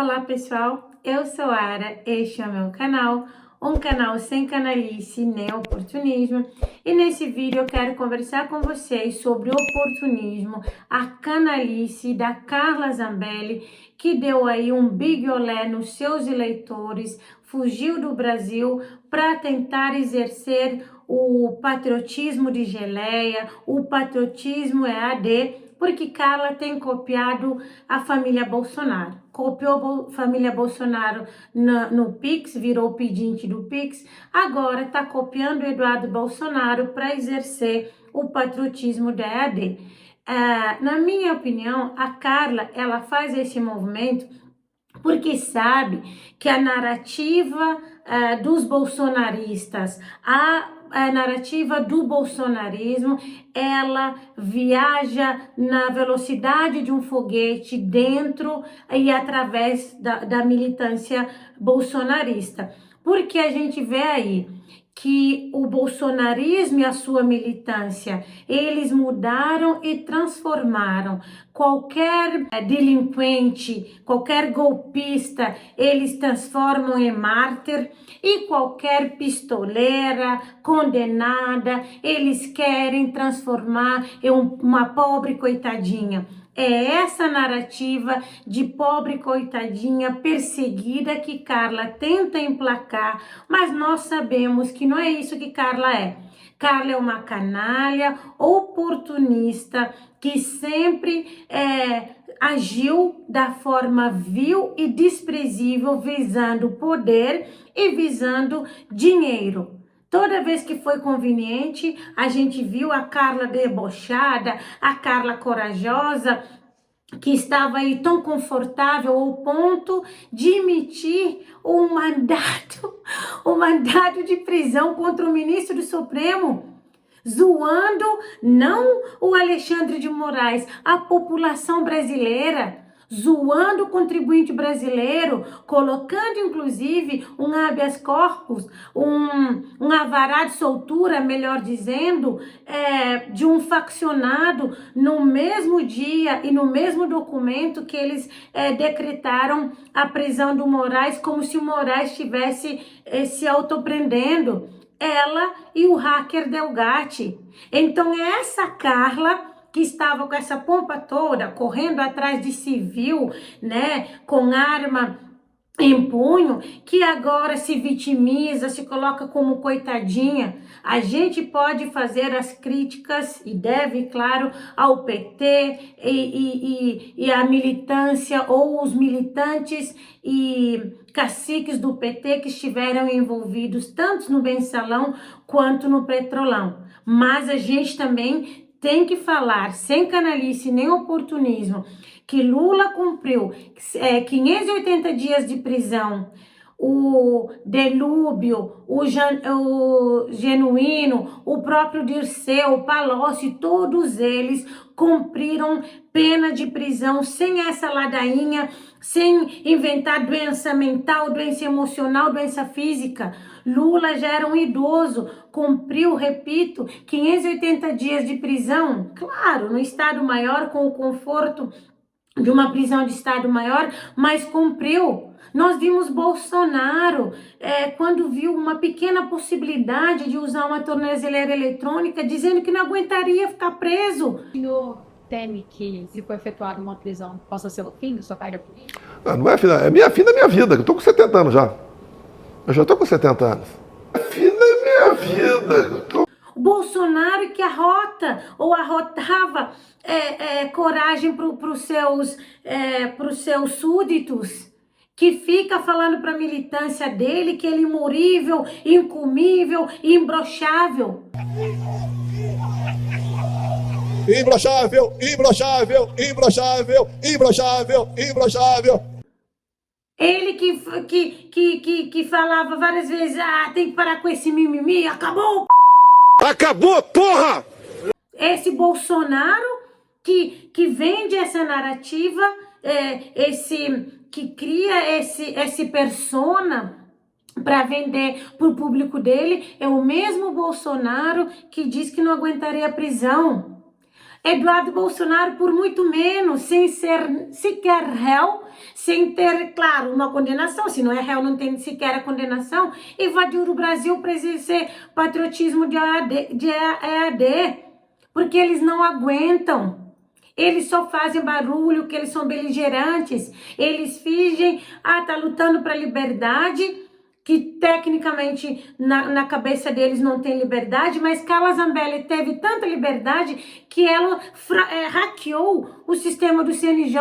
Olá pessoal, eu sou a Ara, este é o meu canal, um canal sem canalice nem oportunismo, e nesse vídeo eu quero conversar com vocês sobre o oportunismo, a canalice da Carla Zambelli, que deu aí um big olé nos seus eleitores, fugiu do Brasil para tentar exercer o patriotismo de geleia, o patriotismo EAD, porque Carla tem copiado a família Bolsonaro. Copiou a família Bolsonaro no Pix, virou pedinte do Pix, agora está copiando Eduardo Bolsonaro para exercer o patriotismo da EAD. Na minha opinião, a Carla, ela faz esse movimento porque sabe que a narrativa dos bolsonaristas, a narrativa do bolsonarismo, ela viaja na velocidade de um foguete dentro e através da militância bolsonarista. Porque a gente vê aí que o bolsonarismo e a sua militância, eles mudaram e transformaram qualquer delinquente, qualquer golpista, eles transformam em mártir, e qualquer pistoleira, condenada, eles querem transformar em uma pobre coitadinha. É essa narrativa de pobre coitadinha perseguida que Carla tenta emplacar, mas nós sabemos que não é isso que Carla é. Carla é uma canalha oportunista que sempre agiu da forma vil e desprezível, visando poder e visando dinheiro. Toda vez que foi conveniente, a gente viu a Carla debochada, a Carla corajosa, que estava aí tão confortável ao ponto de emitir um mandato de prisão contra o ministro do Supremo, zoando não o Alexandre de Moraes, a população brasileira, zoando o contribuinte brasileiro, colocando inclusive um habeas corpus, um alvará de soltura, melhor dizendo, de um faccionado no mesmo dia e no mesmo documento que eles decretaram a prisão do Moraes, como se o Moraes estivesse se autoprendendo. Ela e o hacker Delgatti. Então é essa Carla que estava com essa pompa toda, correndo atrás de civil, né, com arma em punho, que agora se vitimiza, se coloca como coitadinha. A gente pode fazer as críticas, e deve, claro, ao PT e à militância, ou os militantes e caciques do PT que estiveram envolvidos tanto no Mensalão quanto no Petrolão. Mas a gente também tem que falar, sem canalice nem oportunismo, que Lula cumpriu 580 dias de prisão, o Delúbio, o Genuíno, o próprio Dirceu, o Palocci, todos eles cumpriram pena de prisão sem essa ladainha, sem inventar doença mental, doença emocional, doença física. Lula já era um idoso, cumpriu, repito, 580 dias de prisão, claro, no Estado Maior, com o conforto de uma prisão de Estado Maior, mas cumpriu. Nós vimos Bolsonaro, quando viu uma pequena possibilidade de usar uma tornozeleira eletrônica, dizendo que não aguentaria ficar preso. O senhor teme que, se for efetuada uma prisão, possa ser o fim da sua carreira política? Não é fim, é fim da minha vida. Eu estou com 70 anos já. Eu já estou com 70 anos. É fim da minha vida. O Bolsonaro que arrota ou arrotava coragem para os seus súditos, que fica falando para a militância dele que ele é imurível, incomível, imbrochável. Imbrochável, imbrochável, imbrochável, imbrochável, imbrochável. Ele que falava várias vezes, tem que parar com esse mimimi, acabou! Acabou, porra! Esse Bolsonaro que vende essa narrativa, que cria esse persona para vender para o público dele, é o mesmo Bolsonaro que diz que não aguentaria a prisão. Eduardo Bolsonaro por muito menos, sem ser sequer réu, sem ter, claro, uma condenação. Se não é réu, não tem sequer a condenação. Invadiu o Brasil para exercer patriotismo de EAD, porque eles não aguentam. Eles só fazem barulho, que eles são beligerantes. Eles fingem, tá lutando para liberdade, que tecnicamente na cabeça deles não tem liberdade, mas Carla Zambelli teve tanta liberdade que ela hackeou o sistema do CNJ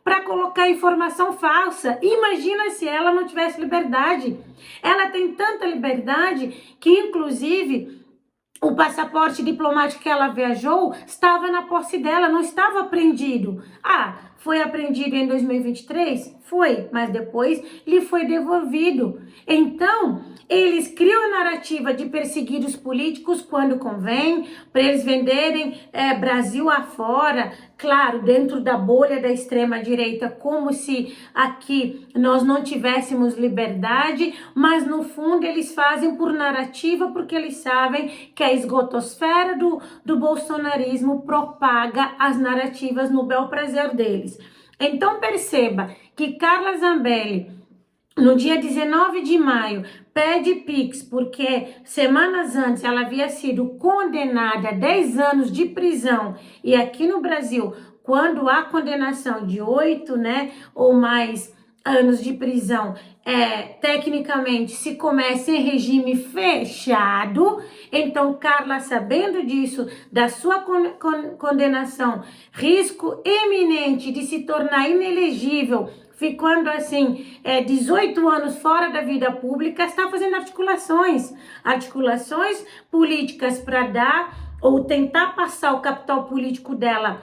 para colocar informação falsa. Imagina se ela não tivesse liberdade. Ela tem tanta liberdade que, inclusive, o passaporte diplomático que ela viajou estava na posse dela, não estava apreendido. Foi apreendido em 2023? Foi, mas depois lhe foi devolvido. Então, eles criam a narrativa de perseguir os políticos quando convém, para eles venderem Brasil afora, claro, dentro da bolha da extrema-direita, como se aqui nós não tivéssemos liberdade, mas no fundo eles fazem por narrativa, porque eles sabem que a esgotosfera do bolsonarismo propaga as narrativas no bel prazer deles. Então perceba que Carla Zambelli, no dia 19 de maio, pede Pix, porque semanas antes ela havia sido condenada a 10 anos de prisão. E aqui no Brasil, quando há condenação de 8, ou mais anos de prisão, tecnicamente se começa em regime fechado. Então Carla, sabendo disso, da sua condenação, risco iminente de se tornar inelegível, ficando assim 18 anos fora da vida pública, está fazendo articulações políticas para dar ou tentar passar o capital político dela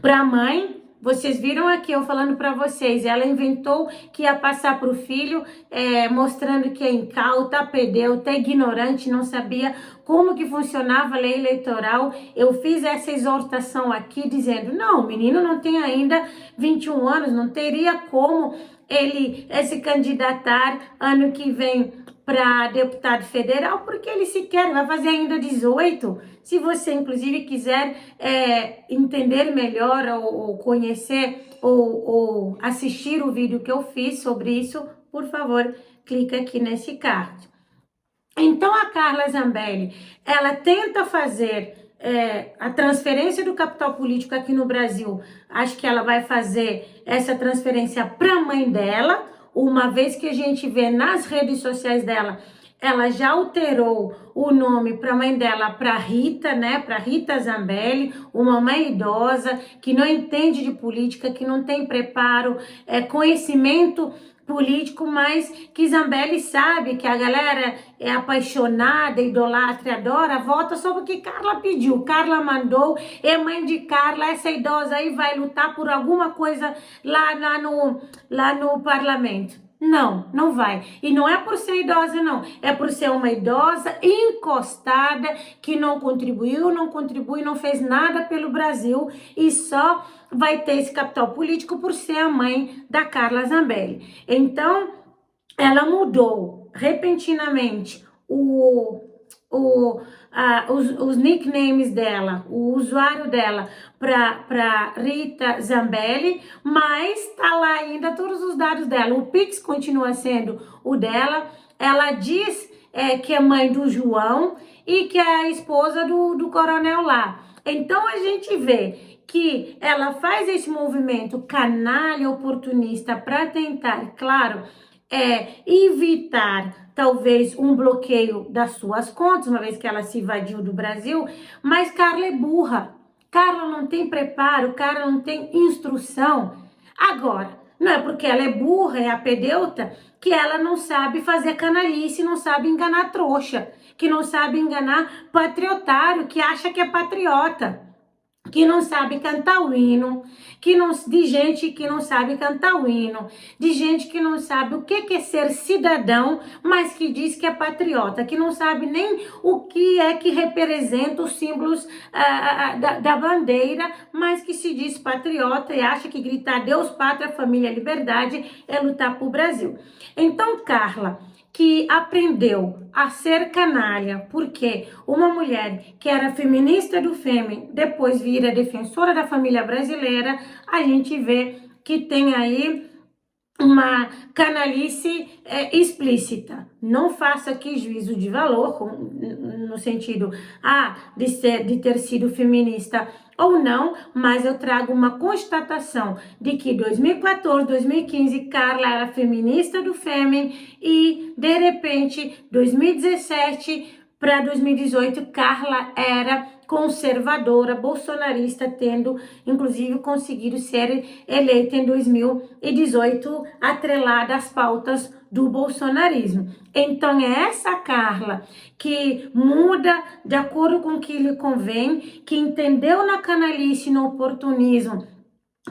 para a mãe. Vocês viram aqui eu falando para vocês, ela inventou que ia passar para o filho, mostrando que é incauta, pedeuta, ignorante, não sabia como que funcionava a lei eleitoral. Eu fiz essa exortação aqui dizendo, não, o menino não tem ainda 21 anos, não teria como ele se candidatar ano que vem para deputado federal, porque ele sequer vai fazer ainda 18. Se você, inclusive, quiser entender melhor ou conhecer ou assistir o vídeo que eu fiz sobre isso, por favor, clica aqui nesse card. Então, a Carla Zambelli, ela tenta fazer a transferência do capital político aqui no Brasil. Acho que ela vai fazer essa transferência para a mãe dela, uma vez que a gente vê nas redes sociais dela, ela já alterou o nome para a mãe dela, para Rita, para Rita Zambelli, uma mãe idosa que não entende de política, que não tem preparo, conhecimento político, mas que Zambelli sabe que a galera é apaixonada, idolatra, adora, vota só porque Carla pediu, Carla mandou, é mãe de Carla, essa idosa aí vai lutar por alguma coisa lá no parlamento. Não, não vai. E não é por ser idosa, não. É por ser uma idosa encostada que não contribuiu, não fez nada pelo Brasil e só vai ter esse capital político por ser a mãe da Carla Zambelli. Então, ela mudou repentinamente os nicknames dela, o usuário dela para Rita Zambelli, mas tá lá ainda todos os dados dela. O Pix continua sendo o dela. Ela diz que é mãe do João e que é a esposa do coronel lá. Então a gente vê que ela faz esse movimento canalha, oportunista, para tentar, claro, evitar talvez um bloqueio das suas contas, uma vez que ela se evadiu do Brasil, mas Carla é burra, Carla não tem preparo, Carla não tem instrução. Agora, não é porque ela é burra, é apedeuta, que ela não sabe fazer canalice, não sabe enganar trouxa, que não sabe enganar patriotário, que acha que é patriota, que não sabe cantar o hino, de gente que não sabe cantar o hino, de gente que não sabe o que é ser cidadão, mas que diz que é patriota, que não sabe nem o que é que representa os símbolos da bandeira, mas que se diz patriota e acha que gritar Deus, pátria, família, liberdade é lutar por Brasil. Então, Carla, que aprendeu a ser canalha, porque uma mulher que era feminista do Fêmen, depois vira defensora da família brasileira, a gente vê que tem aí uma canalice explícita. Não faça aqui juízo de valor, no sentido de ter sido feminista ou não, mas eu trago uma constatação de que 2014, 2015, Carla era feminista do Fêmen e, de repente, 2017 para 2018, Carla era conservadora, bolsonarista, tendo, inclusive, conseguido ser eleita em 2018, atrelada às pautas do bolsonarismo. Então, é essa Carla que muda de acordo com o que lhe convém, que entendeu na canalice, no oportunismo,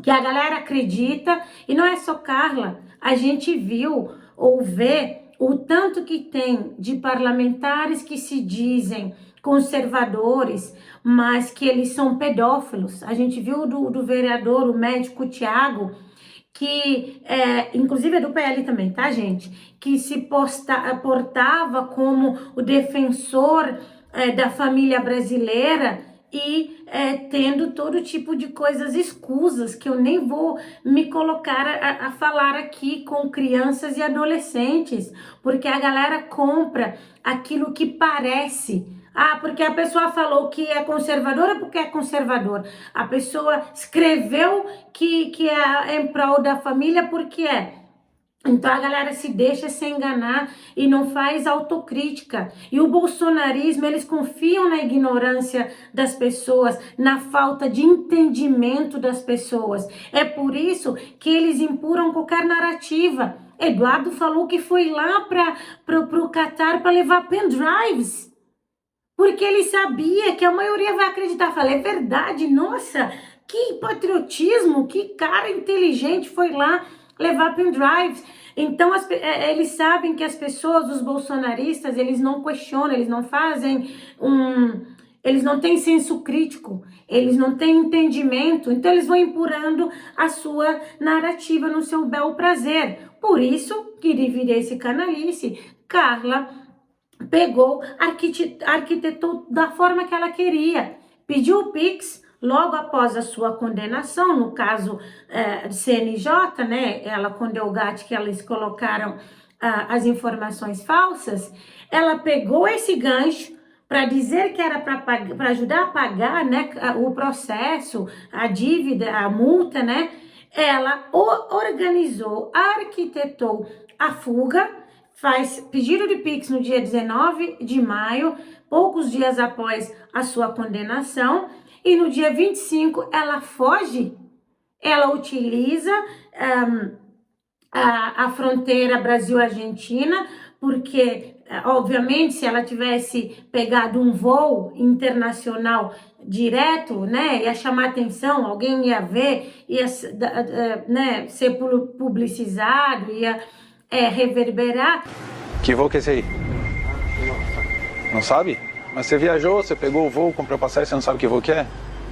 que a galera acredita, e não é só Carla, a gente viu ou vê o tanto que tem de parlamentares que se dizem conservadores, mas que eles são pedófilos. A gente viu do vereador, o médico Tiago, que inclusive é do PL também, tá, gente? Que se portava como o defensor da família brasileira e tendo todo tipo de coisas escusas que eu nem vou me colocar a falar aqui com crianças e adolescentes, porque a galera compra aquilo que parece. Porque a pessoa falou que é conservadora porque é conservador. A pessoa escreveu que é em prol da família porque é. Então a galera se deixa se enganar e não faz autocrítica. E o bolsonarismo, eles confiam na ignorância das pessoas, na falta de entendimento das pessoas. É por isso que eles impuram qualquer narrativa. Eduardo falou que foi lá para o Catar para levar pendrives. Porque ele sabia que a maioria vai acreditar. Falei, é verdade, nossa, que patriotismo, que cara inteligente foi lá levar pendrives. Então, eles sabem que as pessoas, os bolsonaristas, eles não questionam, eles não fazem eles não têm senso crítico, eles não têm entendimento, então eles vão empurrando a sua narrativa no seu bel prazer. Por isso que dividir esse canalice, Carla pegou, arquitetou da forma que ela queria, pediu o Pix logo após a sua condenação, no caso CNJ, né, ela com Delgatti, que eles colocaram as informações falsas, ela pegou esse gancho para dizer que era para ajudar a pagar, né, o processo, a dívida, a multa, né, ela organizou, arquitetou a fuga, faz pedido de Pix no dia 19 de maio, poucos dias após a sua condenação, e no dia 25 ela foge, ela utiliza a fronteira Brasil-Argentina, porque, obviamente, se ela tivesse pegado um voo internacional direto, né, ia chamar atenção, alguém ia ver, ia né, ser publicizado, ia reverberar. Que voo que é esse aí? Não sabe? Mas você viajou, você pegou o voo, comprou passagem, você não sabe que voo que é?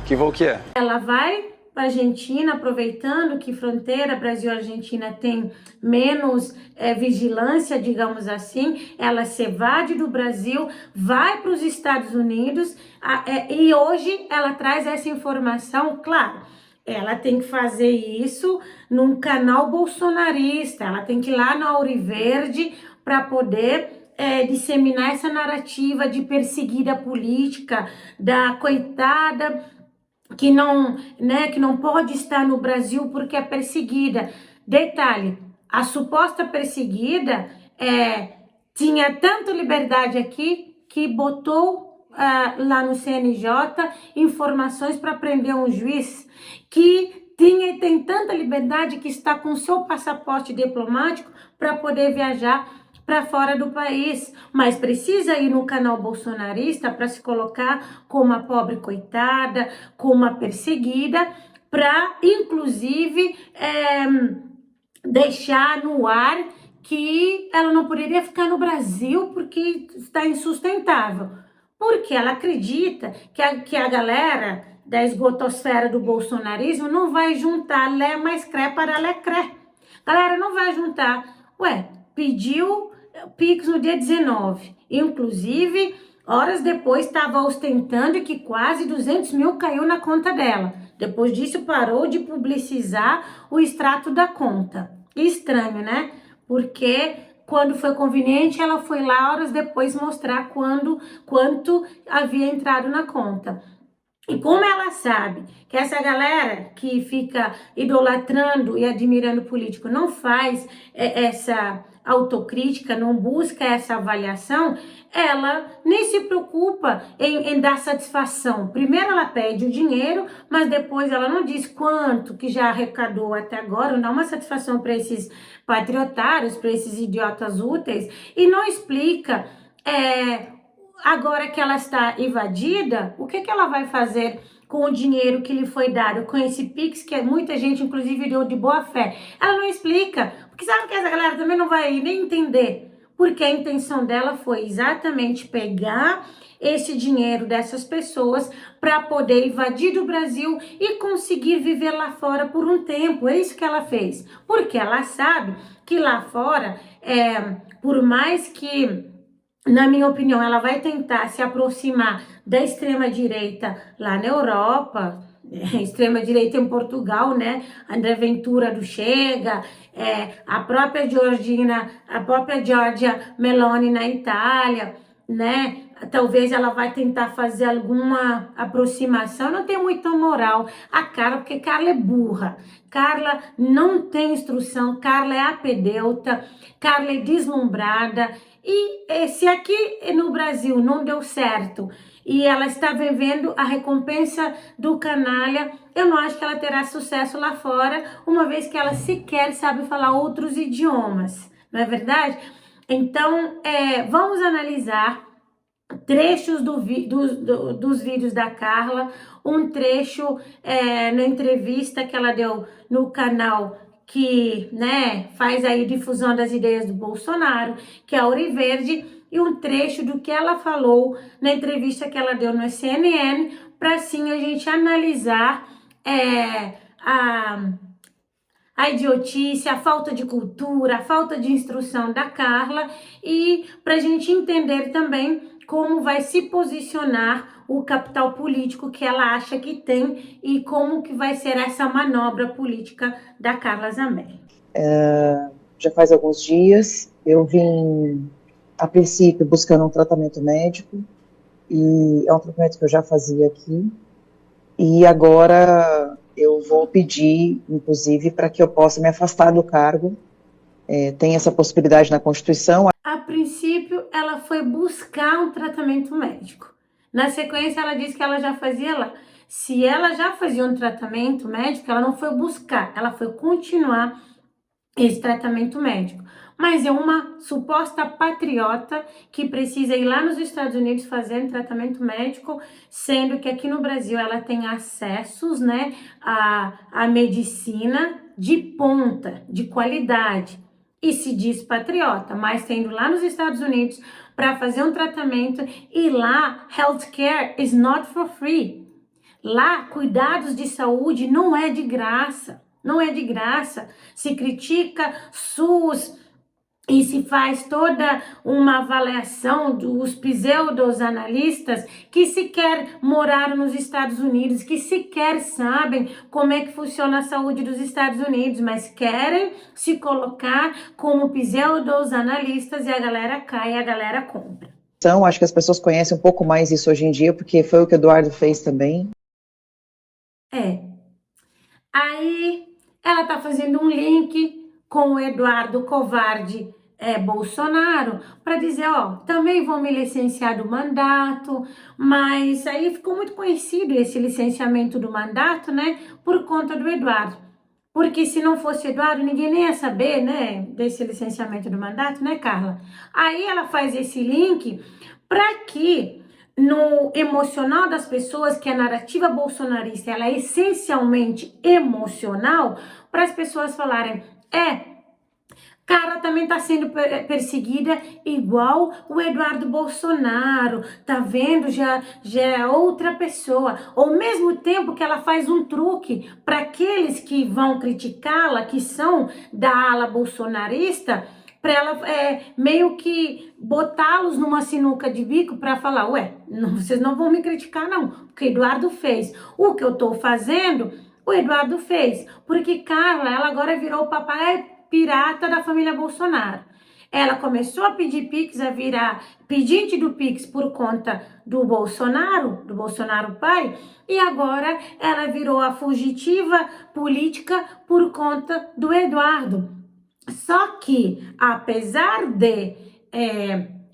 Que voo que é? Ela vai para a Argentina, aproveitando que fronteira Brasil-Argentina tem menos vigilância, digamos assim, ela se evade do Brasil, vai para os Estados Unidos e hoje ela traz essa informação, claro, ela tem que fazer isso num canal bolsonarista, ela tem que ir lá no Auriverde para poder disseminar essa narrativa de perseguida política, da coitada que não pode estar no Brasil porque é perseguida. Detalhe, a suposta perseguida tinha tanta liberdade aqui que botou lá no CNJ informações para prender um juiz que tem tanta liberdade que está com seu passaporte diplomático para poder viajar para fora do país, mas precisa ir no canal bolsonarista para se colocar como a pobre coitada, como a perseguida, para inclusive deixar no ar que ela não poderia ficar no Brasil porque está insustentável. Porque ela acredita que a galera da esgotosfera do bolsonarismo não vai juntar lé mais cré para lé cré. Galera, não vai juntar. Ué, pediu Pix no dia 19. Inclusive, horas depois estava ostentando que quase 200 mil caiu na conta dela. Depois disso, parou de publicizar o extrato da conta. Estranho, né? Porque quando foi conveniente, ela foi lá horas depois mostrar quanto havia entrado na conta. E como ela sabe que essa galera que fica idolatrando e admirando o político não faz essa autocrítica, não busca essa avaliação, ela nem se preocupa em dar satisfação. Primeiro ela pede o dinheiro, mas depois ela não diz quanto que já arrecadou até agora, não dá uma satisfação para esses patriotários, para esses idiotas úteis, e não explica agora que ela está invadida, o que ela vai fazer com o dinheiro que lhe foi dado, com esse Pix que muita gente, inclusive, deu de boa fé. Ela não explica, porque sabe que essa galera também não vai nem entender, porque a intenção dela foi exatamente pegar esse dinheiro dessas pessoas para poder invadir do Brasil e conseguir viver lá fora por um tempo. É isso que ela fez, porque ela sabe que lá fora, por mais que, na minha opinião, ela vai tentar se aproximar da extrema-direita lá na Europa, extrema-direita em Portugal, né? André Ventura do Chega, a própria Giorgia Meloni na Itália, né? Talvez ela vai tentar fazer alguma aproximação. Não tem muita moral a Carla, porque Carla é burra. Carla não tem instrução, Carla é apedeuta, Carla é deslumbrada. E se aqui no Brasil não deu certo e ela está vivendo a recompensa do canalha, eu não acho que ela terá sucesso lá fora, uma vez que ela sequer sabe falar outros idiomas, não é verdade? Então, vamos analisar trechos dos vídeos da Carla, um trecho na entrevista que ela deu no canal que, né, faz aí difusão das ideias do Bolsonaro, que é a Ouro Verde, e um trecho do que ela falou na entrevista que ela deu no CNN, para assim a gente analisar a idiotice, a falta de cultura, a falta de instrução da Carla, e para a gente entender também como vai se posicionar o capital político que ela acha que tem e como que vai ser essa manobra política da Carla Zambelli. Já faz alguns dias, eu vim, a princípio, buscando um tratamento médico, e é um tratamento que eu já fazia aqui, e agora eu vou pedir, inclusive, para que eu possa me afastar do cargo. Tem essa possibilidade na Constituição. A princípio, ela foi buscar um tratamento médico. Na sequência, ela disse que ela já fazia lá. Se ela já fazia um tratamento médico, ela não foi buscar, ela foi continuar esse tratamento médico. Mas é uma suposta patriota que precisa ir lá nos Estados Unidos fazer um tratamento médico, sendo que aqui no Brasil ela tem acessos, né, à medicina de ponta, de qualidade. E se diz patriota, mas tendo lá nos Estados Unidos para fazer um tratamento, e lá healthcare is not for free. Lá cuidados de saúde não é de graça, não é de graça. Se critica SUS e se faz toda uma avaliação dos pseudo-analistas que sequer moraram nos Estados Unidos, que sequer sabem como é que funciona a saúde dos Estados Unidos, mas querem se colocar como pseudo-analistas, e a galera cai, a galera compra. Então, acho que as pessoas conhecem um pouco mais isso hoje em dia, porque foi o que o Eduardo fez também. Aí ela tá fazendo um link com o Eduardo Covarde Bolsonaro, para dizer, ó, também vou me licenciar do mandato, mas aí ficou muito conhecido esse licenciamento do mandato, né, por conta do Eduardo, porque se não fosse Eduardo, ninguém nem ia saber, né, desse licenciamento do mandato, né, Carla? Aí ela faz esse link para que no emocional das pessoas, que a narrativa bolsonarista, ela é essencialmente emocional, para as pessoas falarem, Carla também está sendo perseguida igual o Eduardo Bolsonaro, tá vendo? Já é outra pessoa. Ao mesmo tempo que ela faz um truque para aqueles que vão criticá-la, que são da ala bolsonarista, para ela meio que botá-los numa sinuca de bico para falar, ué, vocês não vão me criticar não, o que o Eduardo fez. O que eu tô fazendo, o Eduardo fez. Porque Carla, ela agora virou o papai pirata da família Bolsonaro. Ela começou a pedir Pix, a virar pedinte do Pix por conta do Bolsonaro pai, e agora ela virou a fugitiva política por conta do Eduardo. Só que, apesar de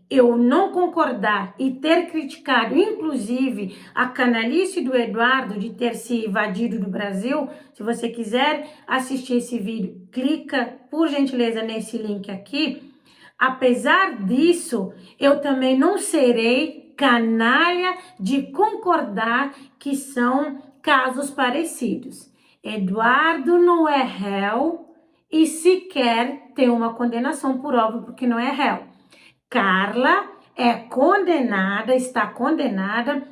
eu não concordar e ter criticado, inclusive, a canalice do Eduardo de ter se evadido do Brasil, se você quiser assistir esse vídeo, clica, por gentileza, nesse link aqui. Apesar disso, eu também não serei canalha de concordar que são casos parecidos. Eduardo não é réu e sequer tem uma condenação por óbvio, porque não é réu. Carla é condenada, está condenada.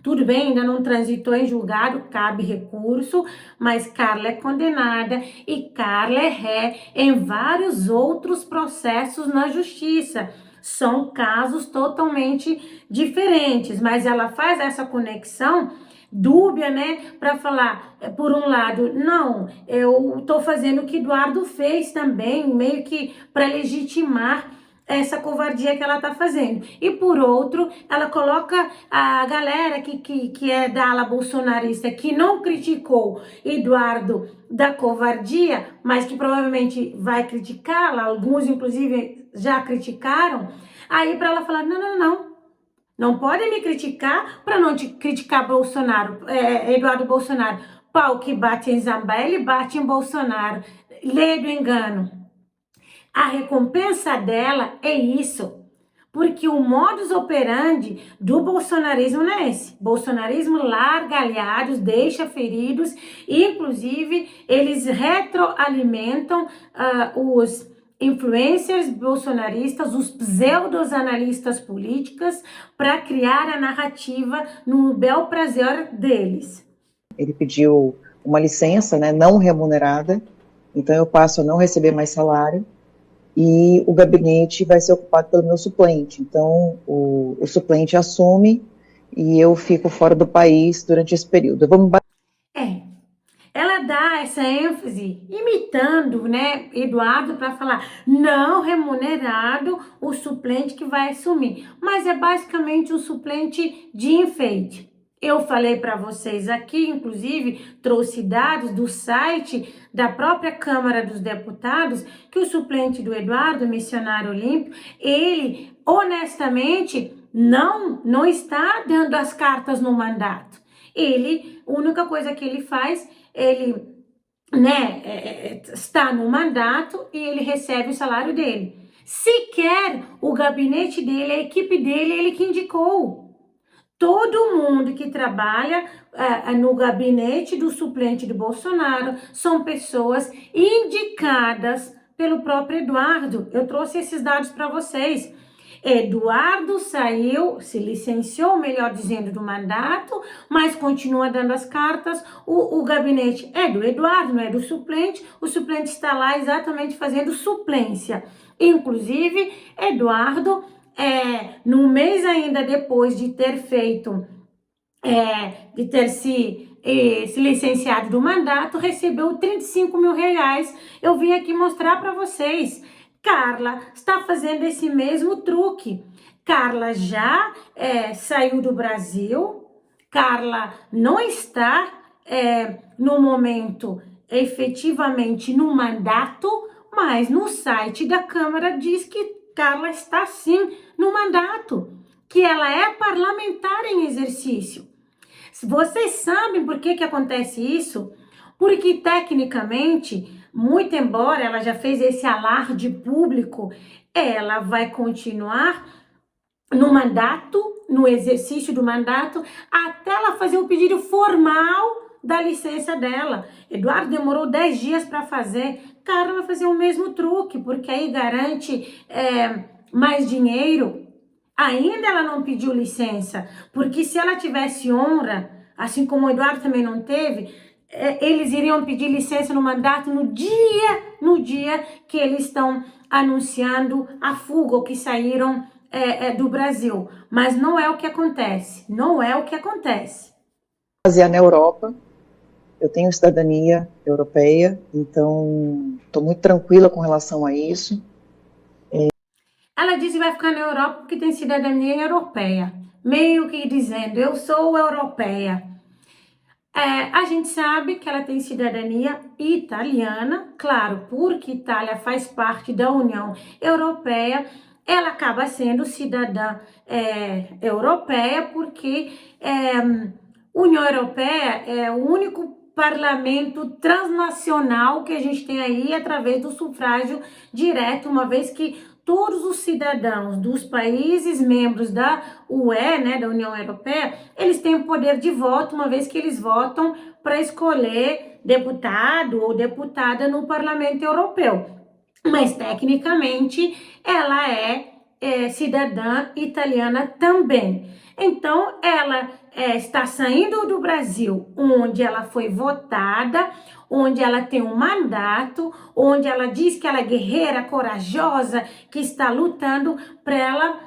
Tudo bem, ainda não transitou em julgado, cabe recurso, mas Carla é condenada e Carla é ré em vários outros processos na justiça. São casos totalmente diferentes, mas ela faz essa conexão dúbia, né, para falar, por um lado, não, eu tô fazendo o que Eduardo fez também, meio que para legitimar essa covardia que ela tá fazendo. E por outro, ela coloca a galera que é da ala bolsonarista, que não criticou Eduardo da covardia, mas que provavelmente vai criticá-la, alguns inclusive já criticaram, aí para ela falar, não podem me criticar para não te criticar Eduardo Bolsonaro. Pau que bate em Zambelli, bate em Bolsonaro. Lê do engano. A recompensa dela é isso, porque o modus operandi do bolsonarismo não é esse. Bolsonarismo larga aliados, deixa feridos, e inclusive eles retroalimentam os influencers bolsonaristas, os pseudo-analistas políticos, para criar a narrativa no bel prazer deles. Ele pediu uma licença, né, não remunerada, então eu passo a não receber mais salário, e o gabinete vai ser ocupado pelo meu suplente. Então, o suplente assume e eu fico fora do país durante esse período. Ela dá essa ênfase imitando, né, Eduardo, para falar não remunerado, o suplente que vai assumir. Mas é basicamente um suplente de enfeite. Eu falei para vocês aqui, inclusive, trouxe dados do site da própria Câmara dos Deputados, que o suplente do Eduardo, missionário olímpico, ele, honestamente, não está dando as cartas no mandato. A única coisa que ele faz, ele, né, está no mandato e ele recebe o salário dele. Sequer o gabinete dele, a equipe dele, ele que indicou. Todo mundo que trabalha no gabinete do suplente do Bolsonaro são pessoas indicadas pelo próprio Eduardo. Eu trouxe esses dados para vocês. Eduardo saiu, se licenciou, melhor dizendo, do mandato, mas continua dando as cartas. O gabinete é do Eduardo, não é do suplente. O suplente está lá exatamente fazendo suplência. Inclusive, Eduardo, no mês ainda depois de ter feito, de ter se licenciado do mandato, recebeu 35 mil reais. Eu vim aqui mostrar para vocês. Carla está fazendo esse mesmo truque. Carla já saiu do Brasil. Carla não está no momento efetivamente no mandato, mas no site da Câmara diz que Carla está sim no mandato, que ela é parlamentar em exercício. Vocês sabem por que acontece isso? Porque tecnicamente, muito embora ela já fez esse alarde público, ela vai continuar no mandato, no exercício do mandato, até ela fazer o pedido formal da licença dela. Eduardo demorou 10 dias para fazer. Carla vai fazer o mesmo truque, porque aí garante mais dinheiro. Ainda ela não pediu licença, porque se ela tivesse honra, assim como o Eduardo também não teve, eles iriam pedir licença no mandato no dia no dia que eles estão anunciando a fuga, ou que saíram do Brasil. Mas não é o que acontece, não é o que acontece. Basear na Europa, eu tenho cidadania europeia, então estou muito tranquila com relação a isso. Ela diz que vai ficar na Europa porque tem cidadania europeia, meio que dizendo, eu sou europeia. A gente sabe que ela tem cidadania italiana, claro, porque Itália faz parte da União Europeia, ela acaba sendo cidadã europeia porque União Europeia é o único parlamento transnacional que a gente tem aí através do sufrágio direto, uma vez que todos os cidadãos dos países membros da UE, né, da União Europeia, eles têm o poder de voto, uma vez que eles votam para escolher deputado ou deputada no Parlamento Europeu. Mas, tecnicamente, ela é cidadã italiana também. Então, ela está saindo do Brasil, onde ela foi votada, onde ela tem um mandato, onde ela diz que ela é guerreira, corajosa, que está lutando para ela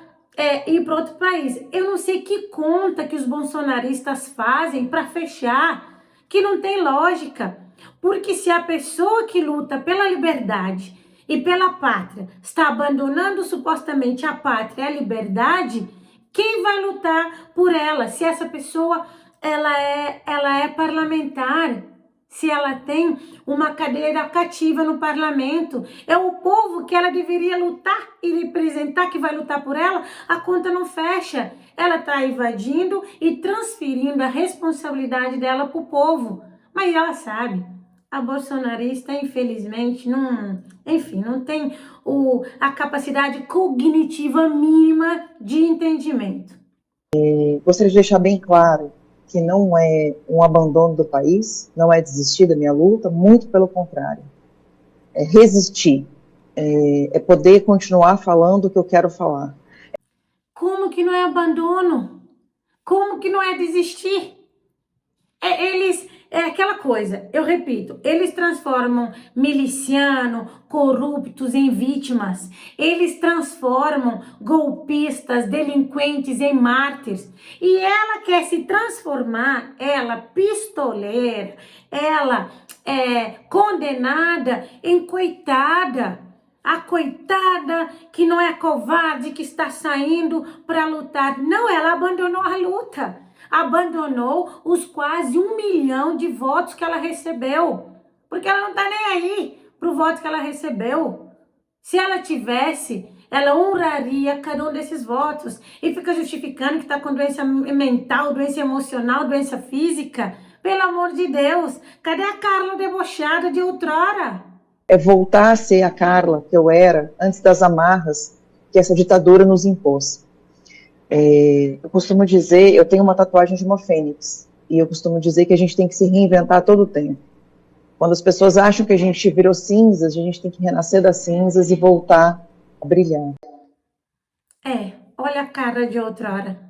ir para outro país. Eu não sei que conta que os bolsonaristas fazem para fechar, que não tem lógica. Porque se a pessoa que luta pela liberdade e pela pátria está abandonando supostamente a pátria e a liberdade, quem vai lutar por ela? Se essa pessoa ela é parlamentar, se ela tem uma cadeira cativa no parlamento, é o povo que ela deveria lutar e representar, que vai lutar por ela, a conta não fecha. Ela está invadindo e transferindo a responsabilidade dela para o povo. Mas ela sabe, a bolsonarista, infelizmente, não tem a capacidade cognitiva mínima de entendimento. Gostaria de deixar bem claro que não é um abandono do país, não é desistir da minha luta, muito pelo contrário. É resistir, é poder continuar falando o que eu quero falar. Como que não é abandono? Como que não é desistir? É aquela coisa, eu repito, eles transformam miliciano, corruptos em vítimas, eles transformam golpistas, delinquentes em mártires, e ela quer se transformar, ela pistoleira, ela condenada em coitada, a coitada que não é covarde, que está saindo para lutar. Não, ela abandonou a luta. Abandonou os quase 1 milhão de votos que ela recebeu. Porque ela não está nem aí para o voto que ela recebeu. Se ela tivesse, ela honraria cada um desses votos. E fica justificando que está com doença mental, doença emocional, doença física. Pelo amor de Deus, cadê a Carla debochada de outrora? É voltar a ser a Carla que eu era antes das amarras que essa ditadura nos impôs. Eu costumo dizer, eu tenho uma tatuagem de uma fênix, e eu costumo dizer que a gente tem que se reinventar todo o tempo. Quando as pessoas acham que a gente virou cinzas, a gente tem que renascer das cinzas e voltar a brilhar. Olha a cara de outrora.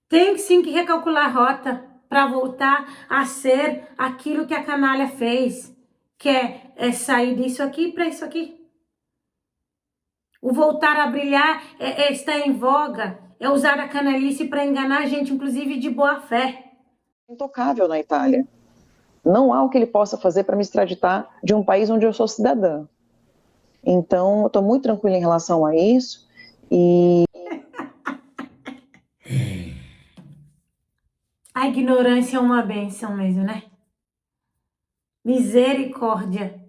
Tem sim que recalcular a rota para voltar a ser aquilo que a canalha fez, que é sair disso aqui para isso aqui. O voltar a brilhar está em voga, é usar a canalice para enganar a gente, inclusive de boa fé. Intocável na Itália. Não há o que ele possa fazer para me extraditar de um país onde eu sou cidadã. Então, eu estou muito tranquila em relação a isso. A ignorância é uma bênção mesmo, né? Misericórdia.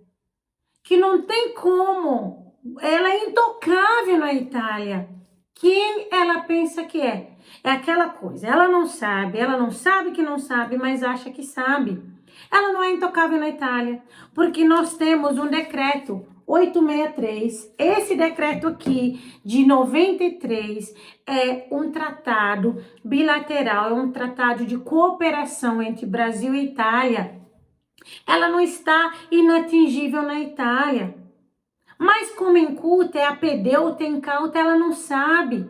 Que não tem como. Ela é intocável na Itália. Quem ela pensa que é? É aquela coisa, ela não sabe que não sabe, mas acha que sabe. Ela não é intocável na Itália, porque nós temos um decreto 863. Esse decreto aqui, de 93, é um tratado bilateral, é um tratado de cooperação entre Brasil e Itália. Ela não está inatingível na Itália. Mas como inculta, é apedeuta, incauta, ela não sabe.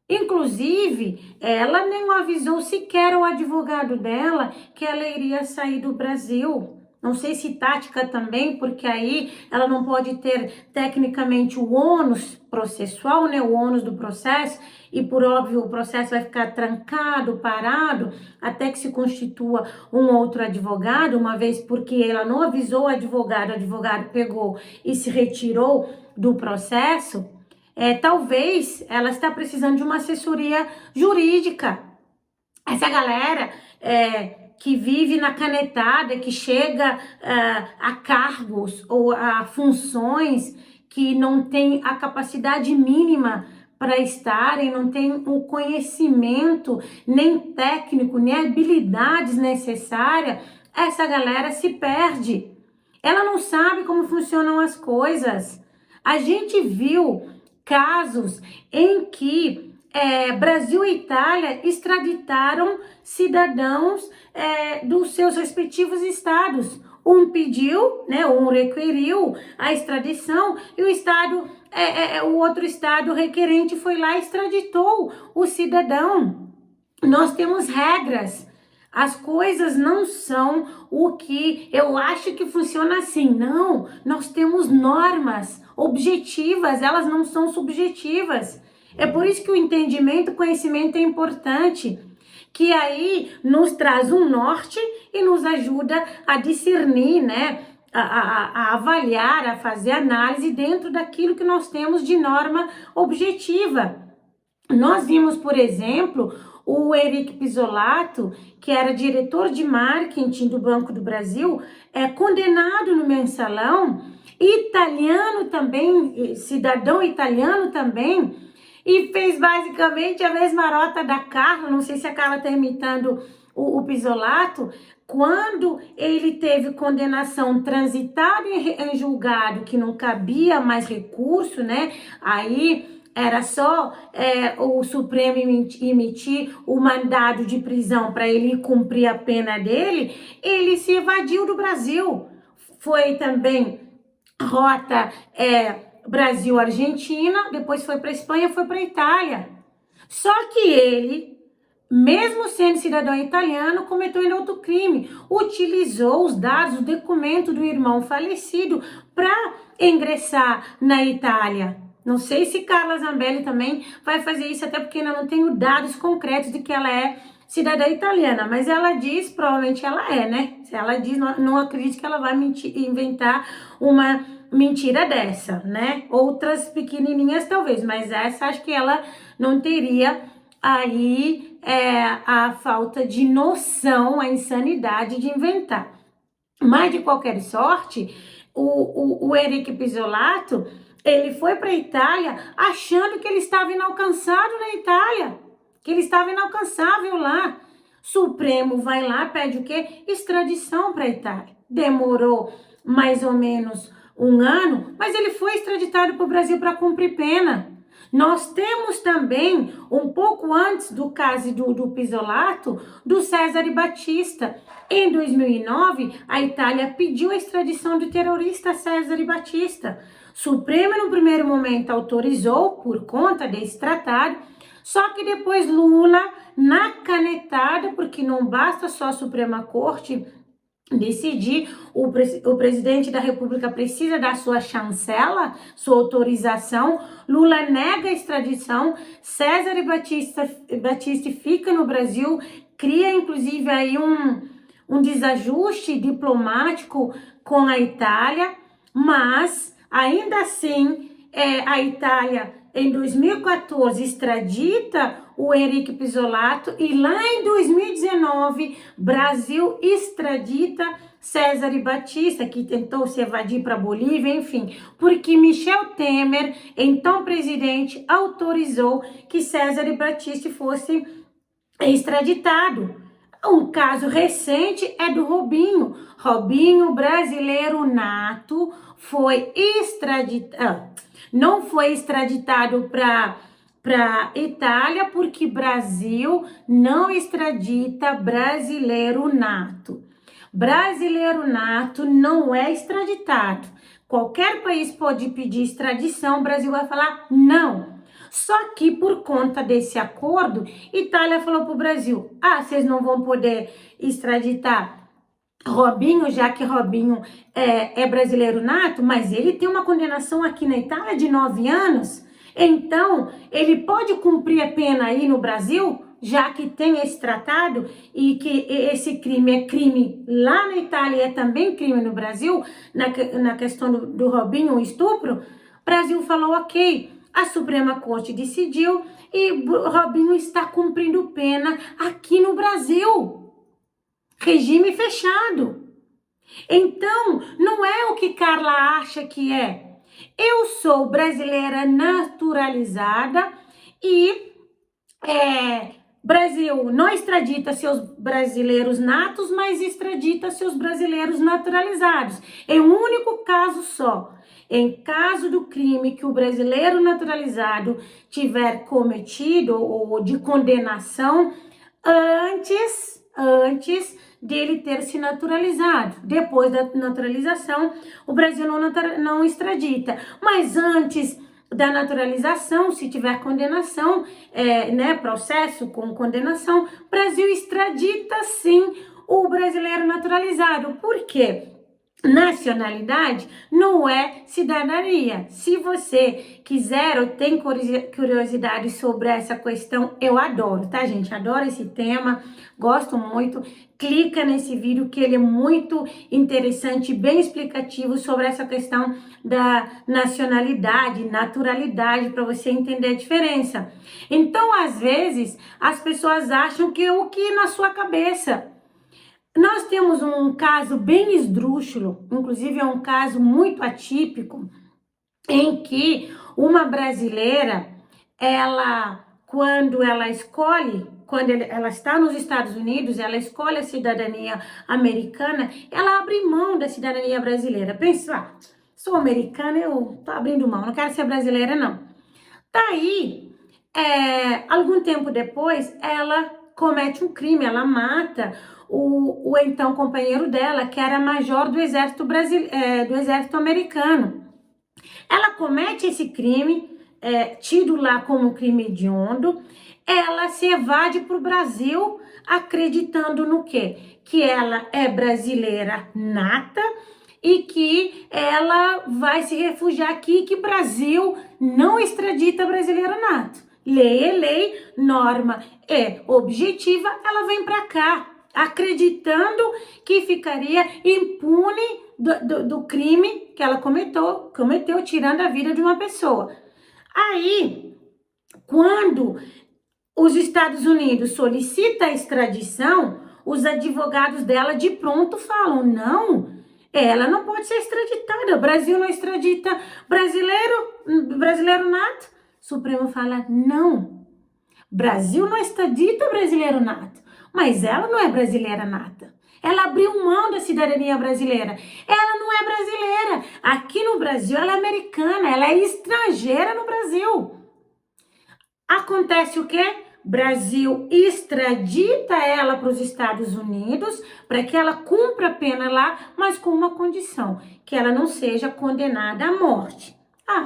Inclusive, ela nem avisou sequer o advogado dela que ela iria sair do Brasil. Não sei se tática também, porque aí ela não pode ter tecnicamente o ônus processual, né, o ônus do processo, e por óbvio o processo vai ficar trancado, parado, até que se constitua um outro advogado, uma vez porque ela não avisou o advogado pegou e se retirou do processo. Talvez ela está precisando de uma assessoria jurídica. Essa galera que vive na canetada, que chega a cargos ou a funções que não tem a capacidade mínima para estarem, não tem o conhecimento nem técnico, nem habilidades necessárias, essa galera se perde. Ela não sabe como funcionam as coisas. A gente viu casos em que Brasil e Itália extraditaram cidadãos dos seus respectivos estados. Um pediu, né, um requeriu a extradição e o outro estado requerente foi lá e extraditou o cidadão. Nós temos regras. As coisas não são o que eu acho que funciona assim. Não, nós temos normas objetivas, elas não são subjetivas. É por isso que o entendimento, o conhecimento é importante, que aí nos traz um norte e nos ajuda a discernir, né, a avaliar, a fazer análise dentro daquilo que nós temos de norma objetiva. Nós vimos, por exemplo, o Eric Pisolato, que era diretor de marketing do Banco do Brasil, condenado no mensalão, italiano também, cidadão italiano também, e fez basicamente a mesma rota da Carla. Não sei se a Carla está imitando o Pisolato, quando ele teve condenação transitada em julgado, que não cabia mais recurso, né? Aí era só o Supremo emitir o mandado de prisão para ele cumprir a pena dele, ele se evadiu do Brasil. Foi também rota Brasil-Argentina, depois foi para Espanha, foi para Itália. Só que ele, mesmo sendo cidadão italiano, cometeu ainda outro crime. Utilizou os dados, o documento do irmão falecido para ingressar na Itália. Não sei se Carla Zambelli também vai fazer isso, até porque ainda não tenho dados concretos de que ela é cidadã italiana, mas ela diz, provavelmente ela é, né? Se ela diz, não acredito que ela vai inventar uma mentira dessa, né? Outras pequenininhas talvez, mas essa acho que ela não teria aí a falta de noção, a insanidade de inventar. Mas de qualquer sorte, o Eric Pisolato, ele foi para a Itália achando que ele estava inalcançado na Itália, que ele estava inalcançável lá. Supremo vai lá, pede o quê? Extradição para a Itália. Demorou mais ou menos um ano, mas ele foi extraditado para o Brasil para cumprir pena. Nós temos também, um pouco antes do caso do Pisolato, do Cesare Battisti. Em 2009, a Itália pediu a extradição do terrorista Cesare Battisti. Supremo, no primeiro momento, autorizou por conta desse tratado, só que depois Lula, na canetada, porque não basta só a Suprema Corte decidir, o presidente da República precisa dar sua chancela, sua autorização. Lula nega a extradição, Cesare Battisti fica no Brasil, cria inclusive aí um desajuste diplomático com a Itália, mas ainda assim a Itália em 2014 extradita o Eric Pisolato e lá em 2019 Brasil extradita Cesare Battisti, que tentou se evadir para a Bolívia, enfim, porque Michel Temer, então presidente, autorizou que Cesare Battisti fosse extraditado. Um caso recente é do Robinho. Robinho, brasileiro nato, foi extraditado, não foi extraditado para Itália, porque Brasil não extradita brasileiro nato. Brasileiro nato não é extraditado. Qualquer país pode pedir extradição, o Brasil vai falar não. Só que por conta desse acordo, Itália falou para o Brasil, vocês não vão poder extraditar Robinho, já que Robinho é brasileiro nato, mas ele tem uma condenação aqui na Itália de 9 anos, então ele pode cumprir a pena aí no Brasil, já que tem esse tratado e que esse crime é crime lá na Itália e é também crime no Brasil, na questão do Robinho, o estupro. O Brasil falou ok, a Suprema Corte decidiu e Robinho está cumprindo pena aqui no Brasil. Regime fechado. Então, não é o que Carla acha que é. Eu sou brasileira naturalizada e Brasil não extradita seus brasileiros natos, mas extradita seus brasileiros naturalizados. É um único caso só. Em caso do crime que o brasileiro naturalizado tiver cometido ou de condenação antes dele ter se naturalizado. Depois da naturalização, o Brasil não extradita. Mas antes da naturalização, se tiver condenação, processo com condenação, o Brasil extradita sim o brasileiro naturalizado. Por quê? Nacionalidade não é cidadania. Se você quiser ou tem curiosidade sobre essa questão, eu adoro, tá, gente? Adoro esse tema, gosto muito. Clica nesse vídeo que ele é muito interessante, bem explicativo sobre essa questão da nacionalidade, naturalidade, para você entender a diferença. Então, às vezes, as pessoas acham que o que na sua cabeça. Nós temos um caso bem esdrúxulo, inclusive é um caso muito atípico, em que uma brasileira, quando ela está nos Estados Unidos, ela escolhe a cidadania americana, ela abre mão da cidadania brasileira. Pensa, sou americana, eu tô abrindo mão, não quero ser brasileira não. Daí, algum tempo depois, ela comete um crime, ela mata o então companheiro dela, que era major do exército americano. Ela comete esse crime, tido lá como um crime hediondo, ela se evade para o Brasil, acreditando no quê? Que ela é brasileira nata e que ela vai se refugiar aqui, que Brasil não extradita brasileiro nato. Lei é lei, norma é objetiva, ela vem para cá, acreditando que ficaria impune do crime que ela cometeu, tirando a vida de uma pessoa. Aí, quando os Estados Unidos solicitam a extradição, os advogados dela de pronto falam, não, ela não pode ser extraditada, o Brasil não extradita brasileiro nato. O Supremo fala, não, Brasil não extradita brasileiro nato. Mas ela não é brasileira nata. Ela abriu mão da cidadania brasileira. Ela não é brasileira. Aqui no Brasil ela é americana, ela é estrangeira no Brasil. Acontece o quê? Brasil extradita ela para os Estados Unidos para que ela cumpra a pena lá, mas com uma condição, que ela não seja condenada à morte.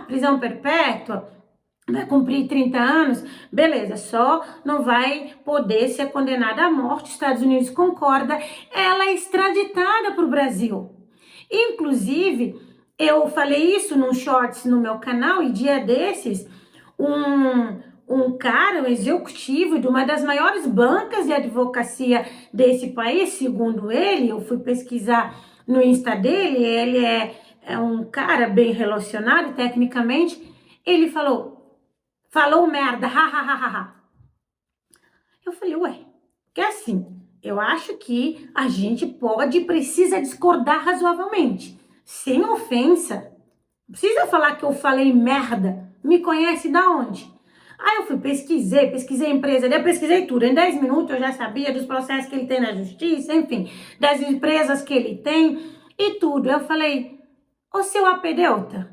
Prisão perpétua. Vai cumprir 30 anos, beleza, só não vai poder ser condenada à morte, os Estados Unidos concorda, ela é extraditada para o Brasil. Inclusive, eu falei isso num shorts no meu canal e dia desses, um cara, um executivo de uma das maiores bancas de advocacia desse país, segundo ele, eu fui pesquisar no Insta dele, ele é um cara bem relacionado tecnicamente, ele falou merda, ha. Eu falei, que assim, eu acho que a gente precisa discordar razoavelmente, sem ofensa. Não precisa falar que eu falei merda, me conhece da onde? Aí eu fui, pesquisei a empresa, eu pesquisei tudo, em 10 minutos eu já sabia dos processos que ele tem na justiça, enfim, das empresas que ele tem e tudo. Eu falei, ô seu apedeuta,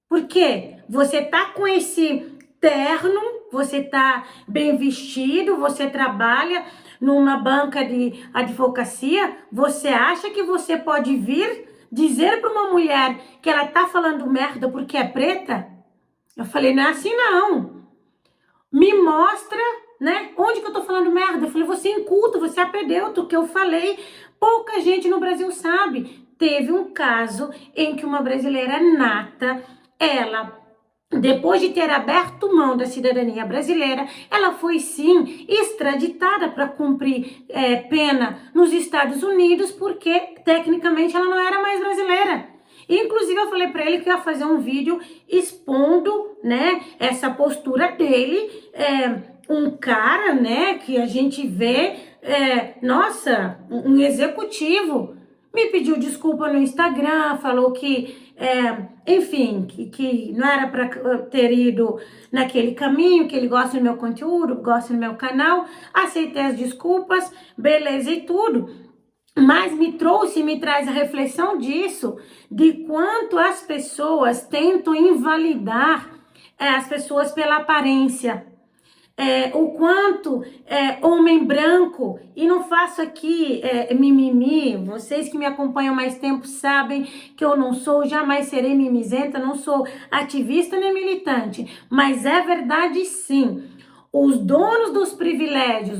por quê? Você tá com esse terno, você tá bem vestido, você trabalha numa banca de advocacia, você acha que você pode vir dizer para uma mulher que ela tá falando merda porque é preta? Eu falei, não é assim não. Me mostra né? Onde que eu tô falando merda? Eu falei, você é inculto, você é apedeuto, que eu falei, pouca gente no Brasil sabe. Teve um caso em que uma brasileira nata, ela, depois de ter aberto mão da cidadania brasileira, ela foi sim extraditada para cumprir pena nos Estados Unidos, porque tecnicamente ela não era mais brasileira. Inclusive eu falei para ele que ia fazer um vídeo expondo, né, essa postura dele, um cara, né, que a gente vê, nossa, um executivo, me pediu desculpa no Instagram, falou que, enfim, que não era para ter ido naquele caminho, que ele gosta do meu conteúdo, gosta do meu canal, aceitei as desculpas, beleza e tudo, mas me traz a reflexão disso, de quanto as pessoas tentam invalidar as pessoas pela aparência. O quanto homem branco, e não faço aqui mimimi, vocês que me acompanham há mais tempo sabem que eu não sou, jamais serei mimizenta, não sou ativista nem militante, mas é verdade sim. Os donos dos privilégios,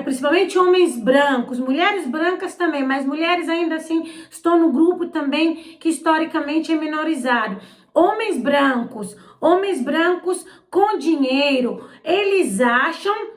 principalmente homens brancos, mulheres brancas também, mas mulheres ainda assim estão no grupo também que historicamente é minorizado. Homens brancos com dinheiro, eles acham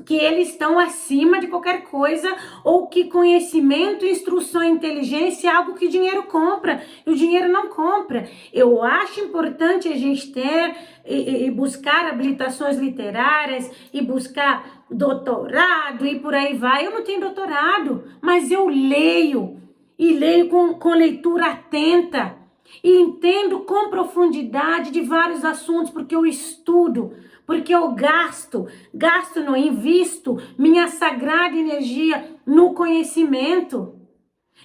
que eles estão acima de qualquer coisa, ou que conhecimento, instrução, inteligência é algo que dinheiro compra, e o dinheiro não compra. Eu acho importante a gente ter e buscar habilitações literárias, e buscar doutorado, e por aí vai. Eu não tenho doutorado, mas eu leio, e leio com leitura atenta, e entendo com profundidade de vários assuntos, porque eu estudo, porque eu não invisto minha sagrada energia no conhecimento.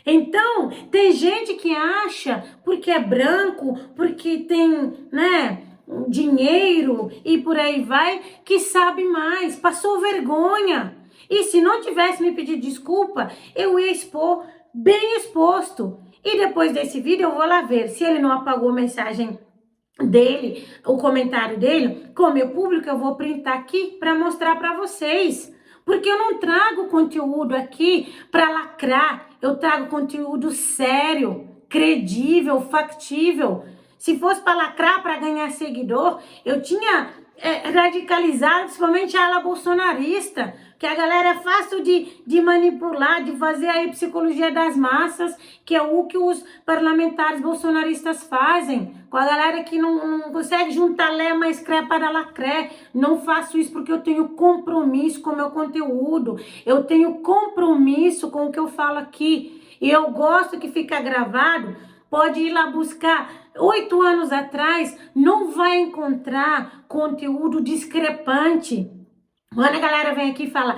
Então, tem gente que acha, porque é branco, porque tem, né, dinheiro e por aí vai, que sabe mais, passou vergonha. E se não tivesse me pedido desculpa, eu ia expor bem exposto. E depois desse vídeo eu vou lá ver se ele não apagou a mensagem dele, o comentário dele, com o meu público, eu vou printar aqui para mostrar para vocês. Porque eu não trago conteúdo aqui para lacrar, eu trago conteúdo sério, credível, factível. Se fosse para lacrar, para ganhar seguidor, eu tinha radicalizado, principalmente a ala bolsonarista, que a galera é fácil de manipular, de fazer aí psicologia das massas, que é o que os parlamentares bolsonaristas fazem, com a galera que não consegue juntar lé mais cré para lacré. Não faço isso porque eu tenho compromisso com o meu conteúdo, eu tenho compromisso com o que eu falo aqui, e eu gosto que fica gravado. Pode ir lá buscar. 8 anos atrás, não vai encontrar conteúdo discrepante. Quando a galera vem aqui e fala,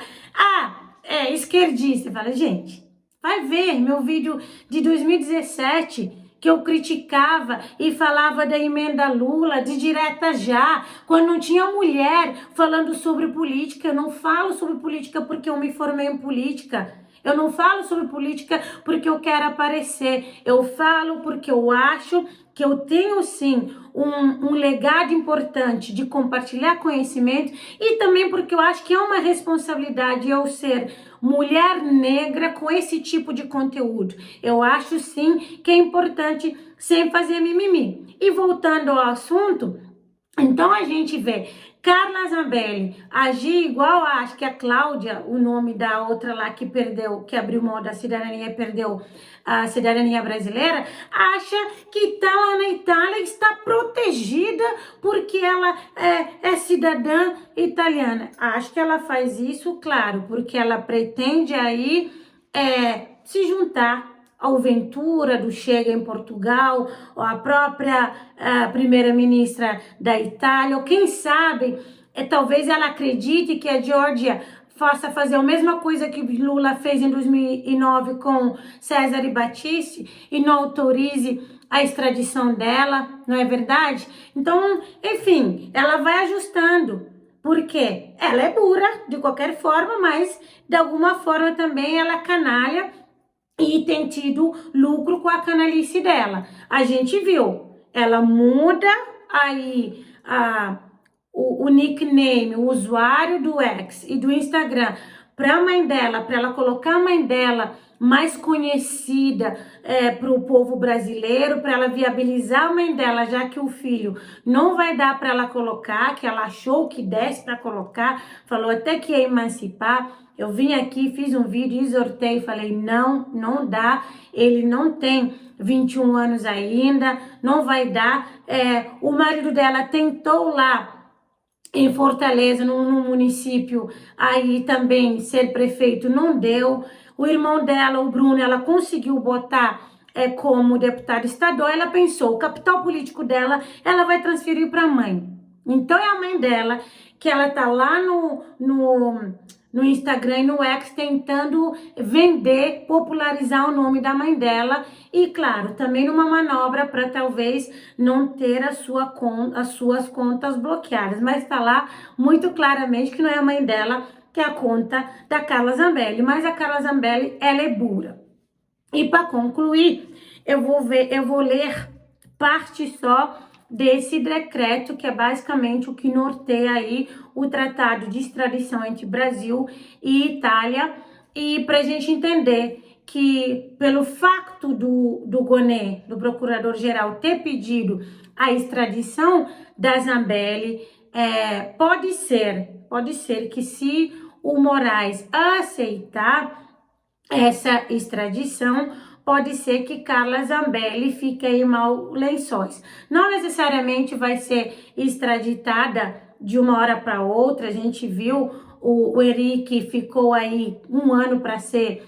esquerdista, fala, gente, vai ver meu vídeo de 2017, que eu criticava e falava da emenda Lula, de direta já, quando não tinha mulher falando sobre política. Eu não falo sobre política porque eu me formei em política. Eu não falo sobre política porque eu quero aparecer. Eu falo porque eu acho que eu tenho sim um legado importante de compartilhar conhecimento, e também porque eu acho que é uma responsabilidade eu ser mulher negra com esse tipo de conteúdo. Eu acho sim que é importante sem fazer mimimi. E voltando ao assunto, então a gente vê Carla Zambelli agir igual, acho que a Cláudia, o nome da outra lá que perdeu, que abriu mão da cidadania e perdeu a cidadania brasileira, acha que está lá na Itália e está protegida porque ela é cidadã italiana. Acho que ela faz isso, claro, porque ela pretende aí se juntar ao Ventura, do Chega em Portugal, ou a própria primeira-ministra da Itália, ou quem sabe, talvez ela acredite que a Giorgia possa fazer a mesma coisa que Lula fez em 2009 com Cesare Battisti e não autorize a extradição dela, não é verdade? Então, enfim, ela vai ajustando, porque ela é burra de qualquer forma, mas de alguma forma também ela é canalha, e tem tido lucro com a canalice dela. A gente viu, ela muda aí o nickname, o usuário do X e do Instagram para a mãe dela, para ela colocar a mãe dela mais conhecida para o povo brasileiro, para ela viabilizar a mãe dela, já que o filho não vai dar para ela colocar, que ela achou que desse para colocar, falou até que ia emancipar. Eu vim aqui, fiz um vídeo, exortei, falei, não dá, ele não tem 21 anos ainda, não vai dar. O marido dela tentou lá em Fortaleza, num município, aí também ser prefeito, não deu. O irmão dela, o Bruno, ela conseguiu botar como deputado estadual. Ela pensou, o capital político dela, ela vai transferir para a mãe. Então é a mãe dela, que ela tá lá no Instagram e no X tentando vender, popularizar o nome da mãe dela e, claro, também numa manobra para talvez não ter as suas contas bloqueadas, mas tá lá muito claramente que não é a mãe dela, que é a conta da Carla Zambelli, mas a Carla Zambelli, ela é burra. E para concluir, eu vou ler parte só desse decreto, que é basicamente o que norteia aí o tratado de extradição entre Brasil e Itália, e para a gente entender que pelo fato do Gonê, do procurador-geral, ter pedido a extradição da Zambelli, pode ser que se o Moraes aceitar essa extradição, pode ser que Carla Zambelli fique aí mal lençóis. Não necessariamente vai ser extraditada de uma hora para outra. A gente viu o Henrique ficou aí 1 ano para ser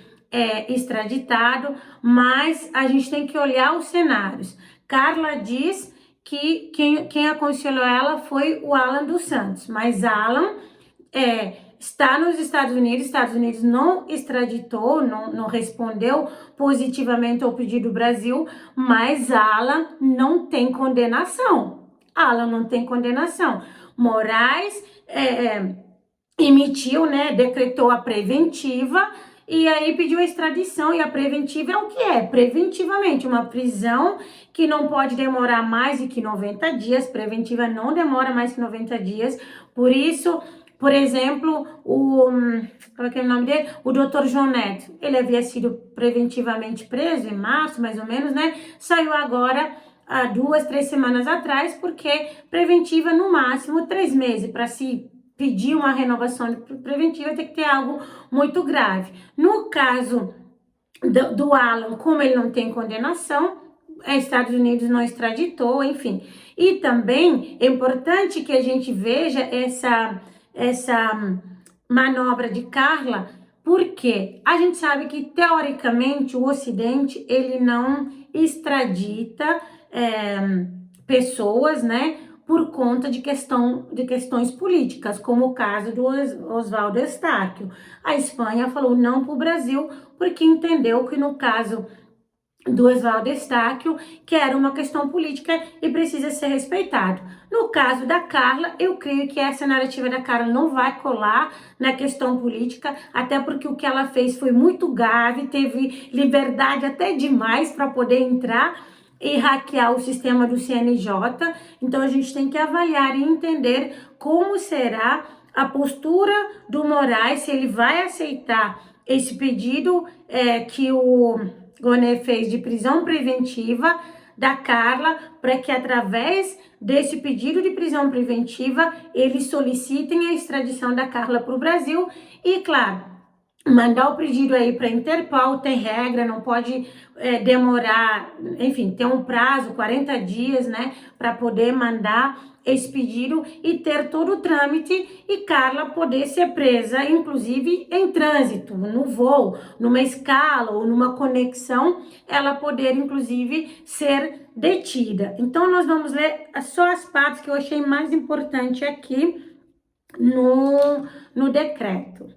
extraditado, mas a gente tem que olhar os cenários. Carla diz que quem aconselhou ela foi o Alan dos Santos, mas Alan está nos Estados Unidos não extraditou, não respondeu positivamente ao pedido do Brasil, mas Alan não tem condenação. Moraes emitiu, decretou a preventiva e aí pediu a extradição, e a preventiva é o que é? Preventivamente, uma prisão que não pode demorar mais de que 90 dias, preventiva não demora mais que 90 dias, por isso... Por exemplo, qual é o nome dele? O Dr. João Neto, ele havia sido preventivamente preso em março, mais ou menos, Saiu agora há 2, 3 semanas atrás, porque preventiva no máximo 3 meses. Para se pedir uma renovação preventiva tem que ter algo muito grave. No caso do Alan, como ele não tem condenação, Estados Unidos não extraditou, enfim. E também é importante que a gente veja essa manobra de Carla, porque a gente sabe que, teoricamente, o Ocidente, ele não extradita pessoas, por conta de questões políticas, como o caso do Oswaldo Eustáquio. A Espanha falou não para o Brasil, porque entendeu que no caso do Oswaldo Eustáquio, que era uma questão política e precisa ser respeitado. No caso da Carla, eu creio que essa narrativa da Carla não vai colar na questão política, até porque o que ela fez foi muito grave, teve liberdade até demais para poder entrar e hackear o sistema do CNJ. Então a gente tem que avaliar e entender como será a postura do Moraes, se ele vai aceitar esse pedido que o Gonê fez de prisão preventiva da Carla, para que através desse pedido de prisão preventiva eles solicitem a extradição da Carla para o Brasil e, claro, mandar o pedido aí para a Interpol, tem regra, não pode demorar, enfim, tem um prazo, 40 dias, para poder mandar esse pedido e ter todo o trâmite e Carla poder ser presa, inclusive em trânsito, no voo, numa escala ou numa conexão, ela poder, inclusive, ser detida. Então, nós vamos ler só as partes que eu achei mais importante aqui no decreto.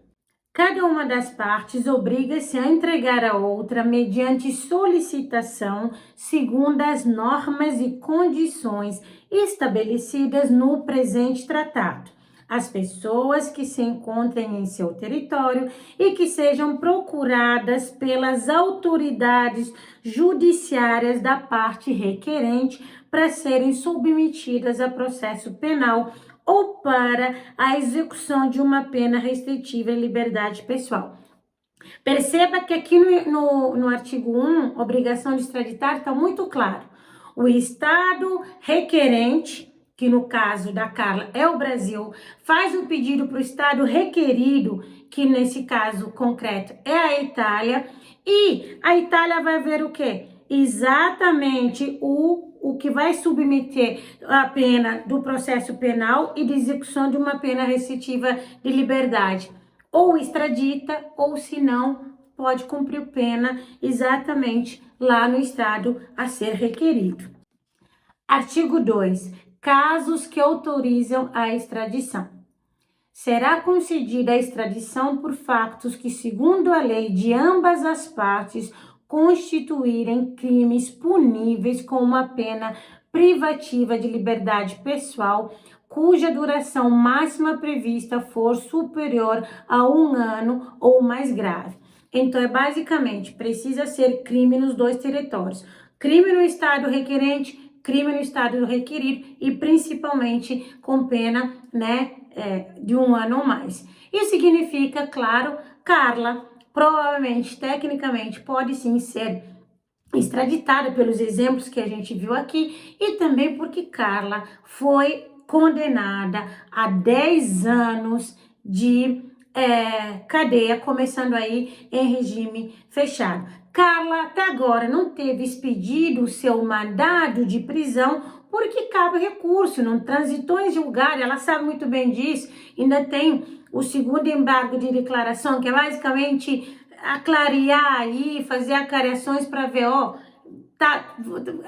Cada uma das partes obriga-se a entregar a outra mediante solicitação, segundo as normas e condições estabelecidas no presente tratado, as pessoas que se encontrem em seu território e que sejam procuradas pelas autoridades judiciárias da parte requerente para serem submetidas a processo penal ou para a execução de uma pena restritiva à liberdade pessoal. Perceba que aqui no artigo 1, obrigação de extraditar, está muito claro. O Estado requerente, que no caso da Carla é o Brasil, faz o pedido para o Estado requerido, que nesse caso concreto é a Itália, e a Itália vai ver o quê? Exatamente o que vai submeter a pena do processo penal e de execução de uma pena restritiva de liberdade. Ou extradita, ou se não, pode cumprir pena exatamente lá no estado a ser requerido. Artigo 2. Casos que autorizam a extradição. Será concedida a extradição por fatos que, segundo a lei de ambas as partes, constituírem crimes puníveis com uma pena privativa de liberdade pessoal, cuja duração máxima prevista for superior a 1 ano ou mais grave. Então, basicamente, precisa ser crime nos dois territórios. Crime no estado requerente, crime no estado requerido e principalmente com pena, de 1 ano ou mais. Isso significa, claro, Carla provavelmente, tecnicamente, pode sim ser extraditada pelos exemplos que a gente viu aqui e também porque Carla foi condenada a 10 anos de cadeia, começando aí em regime fechado. Carla até agora não teve expedido o seu mandado de prisão porque cabe recurso, não transitou em julgado, ela sabe muito bem disso. Ainda tem o segundo embargo de declaração, que é basicamente aclarear aí, fazer aclarações para ver,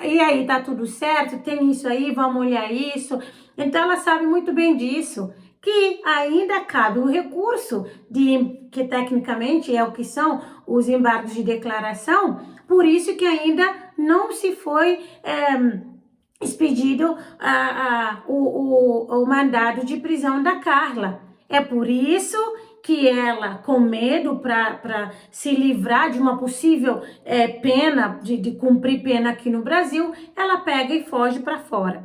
e aí, tá tudo certo? Tem isso aí, vamos olhar isso. Então, ela sabe muito bem disso, que ainda cabe o recurso, que tecnicamente é o que são os embargos de declaração, por isso que ainda não se foi expedido o mandado de prisão da Carla. É por isso que ela, com medo para se livrar de uma possível pena, de cumprir pena aqui no Brasil, ela pega e foge para fora.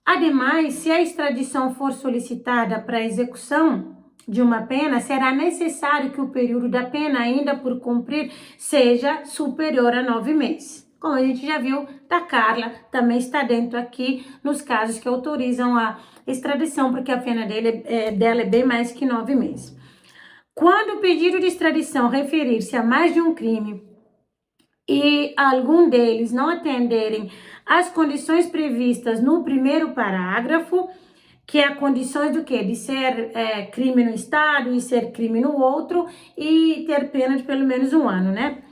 Ademais, se a extradição for solicitada para execução de uma pena, será necessário que o período da pena ainda por cumprir seja superior a 9 meses. Como a gente já viu, da Carla também está dentro aqui nos casos que autorizam a extradição, porque a pena dela é bem mais que 9 meses. Quando o pedido de extradição referir-se a mais de um crime e algum deles não atenderem às condições previstas no primeiro parágrafo, que é condições do quê? De ser crime no estado e ser crime no outro e ter pena de pelo menos 1 ano, né?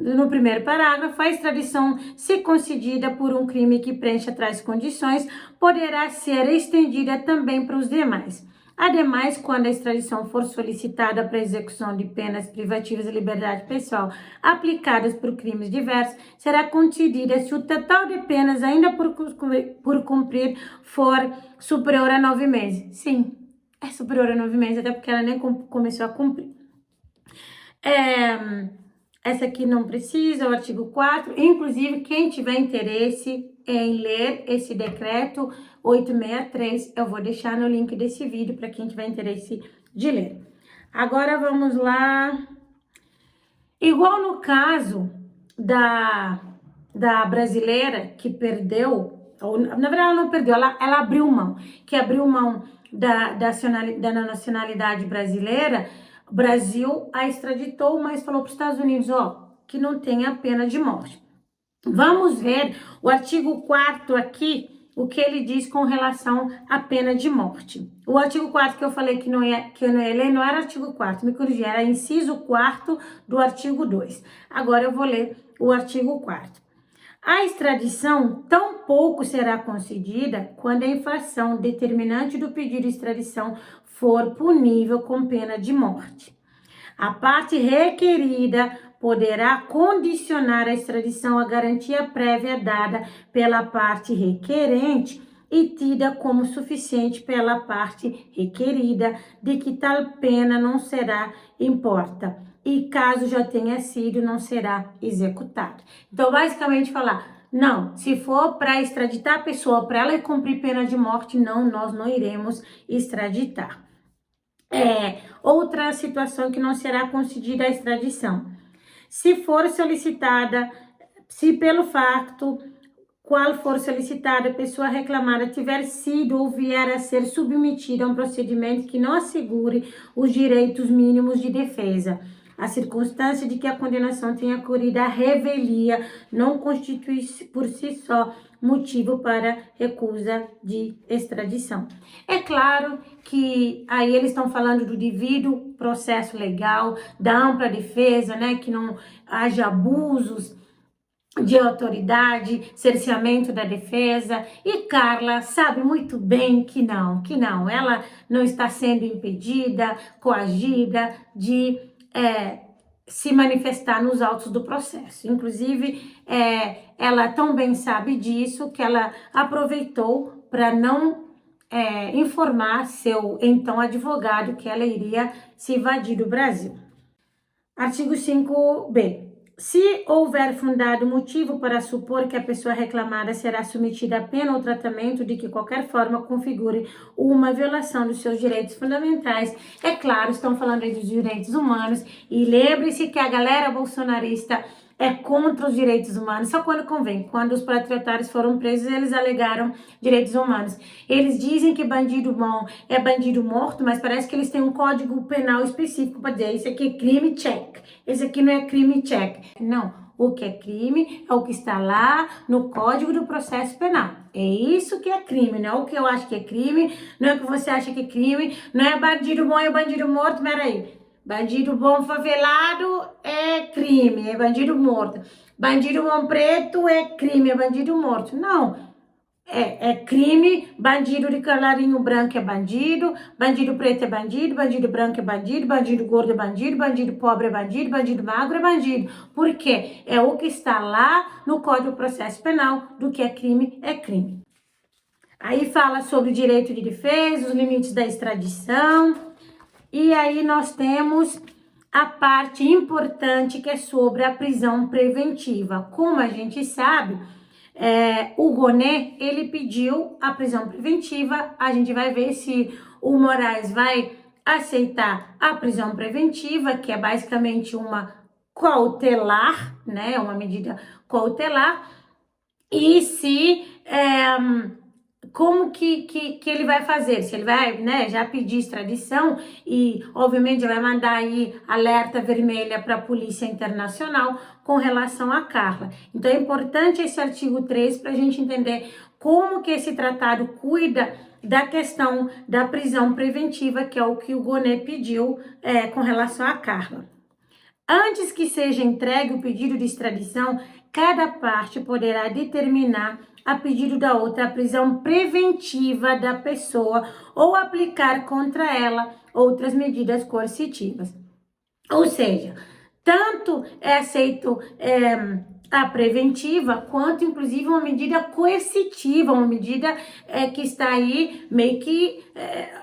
No primeiro parágrafo, a extradição, se concedida por um crime que preencha tais condições, poderá ser estendida também para os demais. Ademais, quando a extradição for solicitada para execução de penas privativas de liberdade pessoal aplicadas por crimes diversos, será concedida se o total de penas ainda por cumprir for superior a 9 meses. Sim, é superior a 9 meses, até porque ela nem começou a cumprir. Essa aqui não precisa, o artigo 4. Inclusive, quem tiver interesse em ler esse decreto 863, eu vou deixar no link desse vídeo para quem tiver interesse de ler. Agora vamos lá. Igual no caso da brasileira que perdeu, ou, na verdade ela não perdeu, ela abriu mão, da nacionalidade brasileira. O Brasil a extraditou, mas falou para os Estados Unidos, que não tem a pena de morte. Vamos ver o artigo 4º aqui, o que ele diz com relação à pena de morte. O artigo 4º que eu falei que eu não ia ler, não era artigo 4º, me corrigi, era inciso 4º do artigo 2. Agora eu vou ler o artigo 4º. A extradição tampouco será concedida quando a infração determinante do pedido de extradição for punível com pena de morte. A parte requerida poderá condicionar a extradição à garantia prévia dada pela parte requerente e tida como suficiente pela parte requerida de que tal pena não será imposta e, caso já tenha sido, não será executada. Então, basicamente, falar, Não, se for para extraditar a pessoa, para ela cumprir pena de morte, não, nós não iremos extraditar. Outra situação que não será concedida a extradição. Se for solicitada, se pelo facto qual for solicitada, a pessoa reclamada tiver sido ou vier a ser submetida a um procedimento que não assegure os direitos mínimos de defesa. A circunstância de que a condenação tenha ocorrido à revelia não constitui por si só motivo para recusa de extradição. É claro que aí eles estão falando do devido processo legal, da ampla defesa, né, que não haja abusos de autoridade, cerceamento da defesa, e Carla sabe muito bem que não, ela não está sendo impedida, coagida de se manifestar nos autos do processo. Inclusive, ela tão bem sabe disso que ela aproveitou para não informar seu então advogado que ela iria se evadir do Brasil. Artigo 5b. Se houver fundado motivo para supor que a pessoa reclamada será submetida a pena ou tratamento de que qualquer forma configure uma violação dos seus direitos fundamentais, é claro, estão falando aí dos direitos humanos, e lembre-se que a galera bolsonarista é contra os direitos humanos, só quando convém. Quando os patriotários foram presos, eles alegaram direitos humanos. Eles dizem que bandido bom é bandido morto, mas parece que eles têm um código penal específico para dizer, isso aqui é crime, check. Esse aqui não é crime, check. Não, o que é crime é o que está lá no Código do Processo Penal. É isso que é crime, não é o que eu acho que é crime, não é o que você acha que é crime, não é bandido bom e bandido morto, peraí. Bandido bom favelado é crime, é bandido morto. Bandido bom preto é crime, é bandido morto. Não, é crime, bandido de colarinho branco é bandido, bandido preto é bandido, bandido branco é bandido, bandido gordo é bandido, bandido pobre é bandido, bandido magro é bandido. Por quê? É o que está lá no Código do Processo Penal, do que é crime, é crime. Aí fala sobre o direito de defesa, os limites da extradição. E aí nós temos a parte importante que é sobre a prisão preventiva. Como a gente sabe, o Gonê, ele pediu a prisão preventiva. A gente vai ver se o Moraes vai aceitar a prisão preventiva, que é basicamente uma cautelar, né? Uma medida cautelar. E se... como que ele vai fazer? Se ele vai, né, já pedir extradição e, obviamente, vai mandar aí alerta vermelha para a Polícia Internacional com relação a Carla. Então, é importante esse artigo 3 para a gente entender como que esse tratado cuida da questão da prisão preventiva, que é o que o Gonê pediu com relação a Carla. Antes que seja entregue o pedido de extradição, cada parte poderá determinar a pedido da outra a prisão preventiva da pessoa ou aplicar contra ela outras medidas coercitivas. Ou seja, tanto é aceito a preventiva, quanto inclusive uma medida coercitiva, uma medida que está aí meio que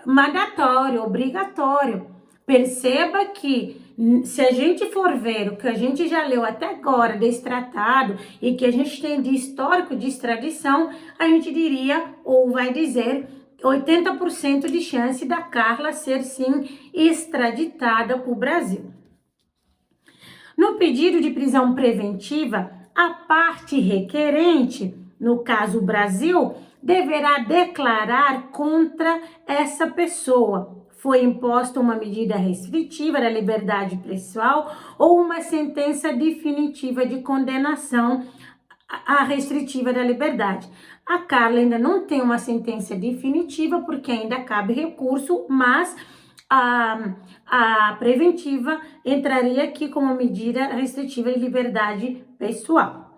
mandatório, obrigatório. Perceba que se a gente for ver o que a gente já leu até agora desse tratado e que a gente tem de histórico de extradição, a gente diria ou vai dizer 80% de chance da Carla ser sim extraditada para o Brasil. No pedido de prisão preventiva, a parte requerente, no caso o Brasil, deverá declarar contra essa pessoa. Foi imposta uma medida restritiva da liberdade pessoal ou uma sentença definitiva de condenação à restritiva da liberdade. A Carla ainda não tem uma sentença definitiva porque ainda cabe recurso, mas a preventiva entraria aqui como medida restritiva de liberdade pessoal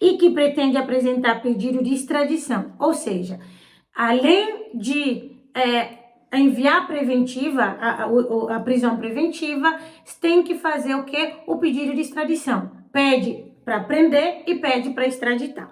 e que pretende apresentar pedido de extradição, ou seja, além de enviar a preventiva, a prisão preventiva, tem que fazer o quê? O pedido de extradição. Pede para prender e pede para extraditar.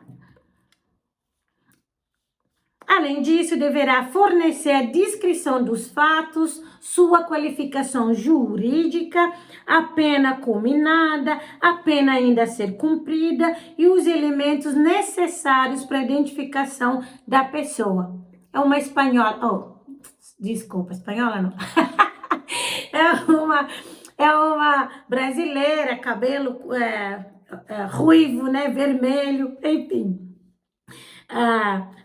Além disso, deverá fornecer a descrição dos fatos, sua qualificação jurídica, a pena combinada, a pena ainda a ser cumprida e os elementos necessários para a identificação da pessoa. É uma espanhola, desculpa, espanhola não. É uma brasileira, cabelo ruivo, né, vermelho, enfim.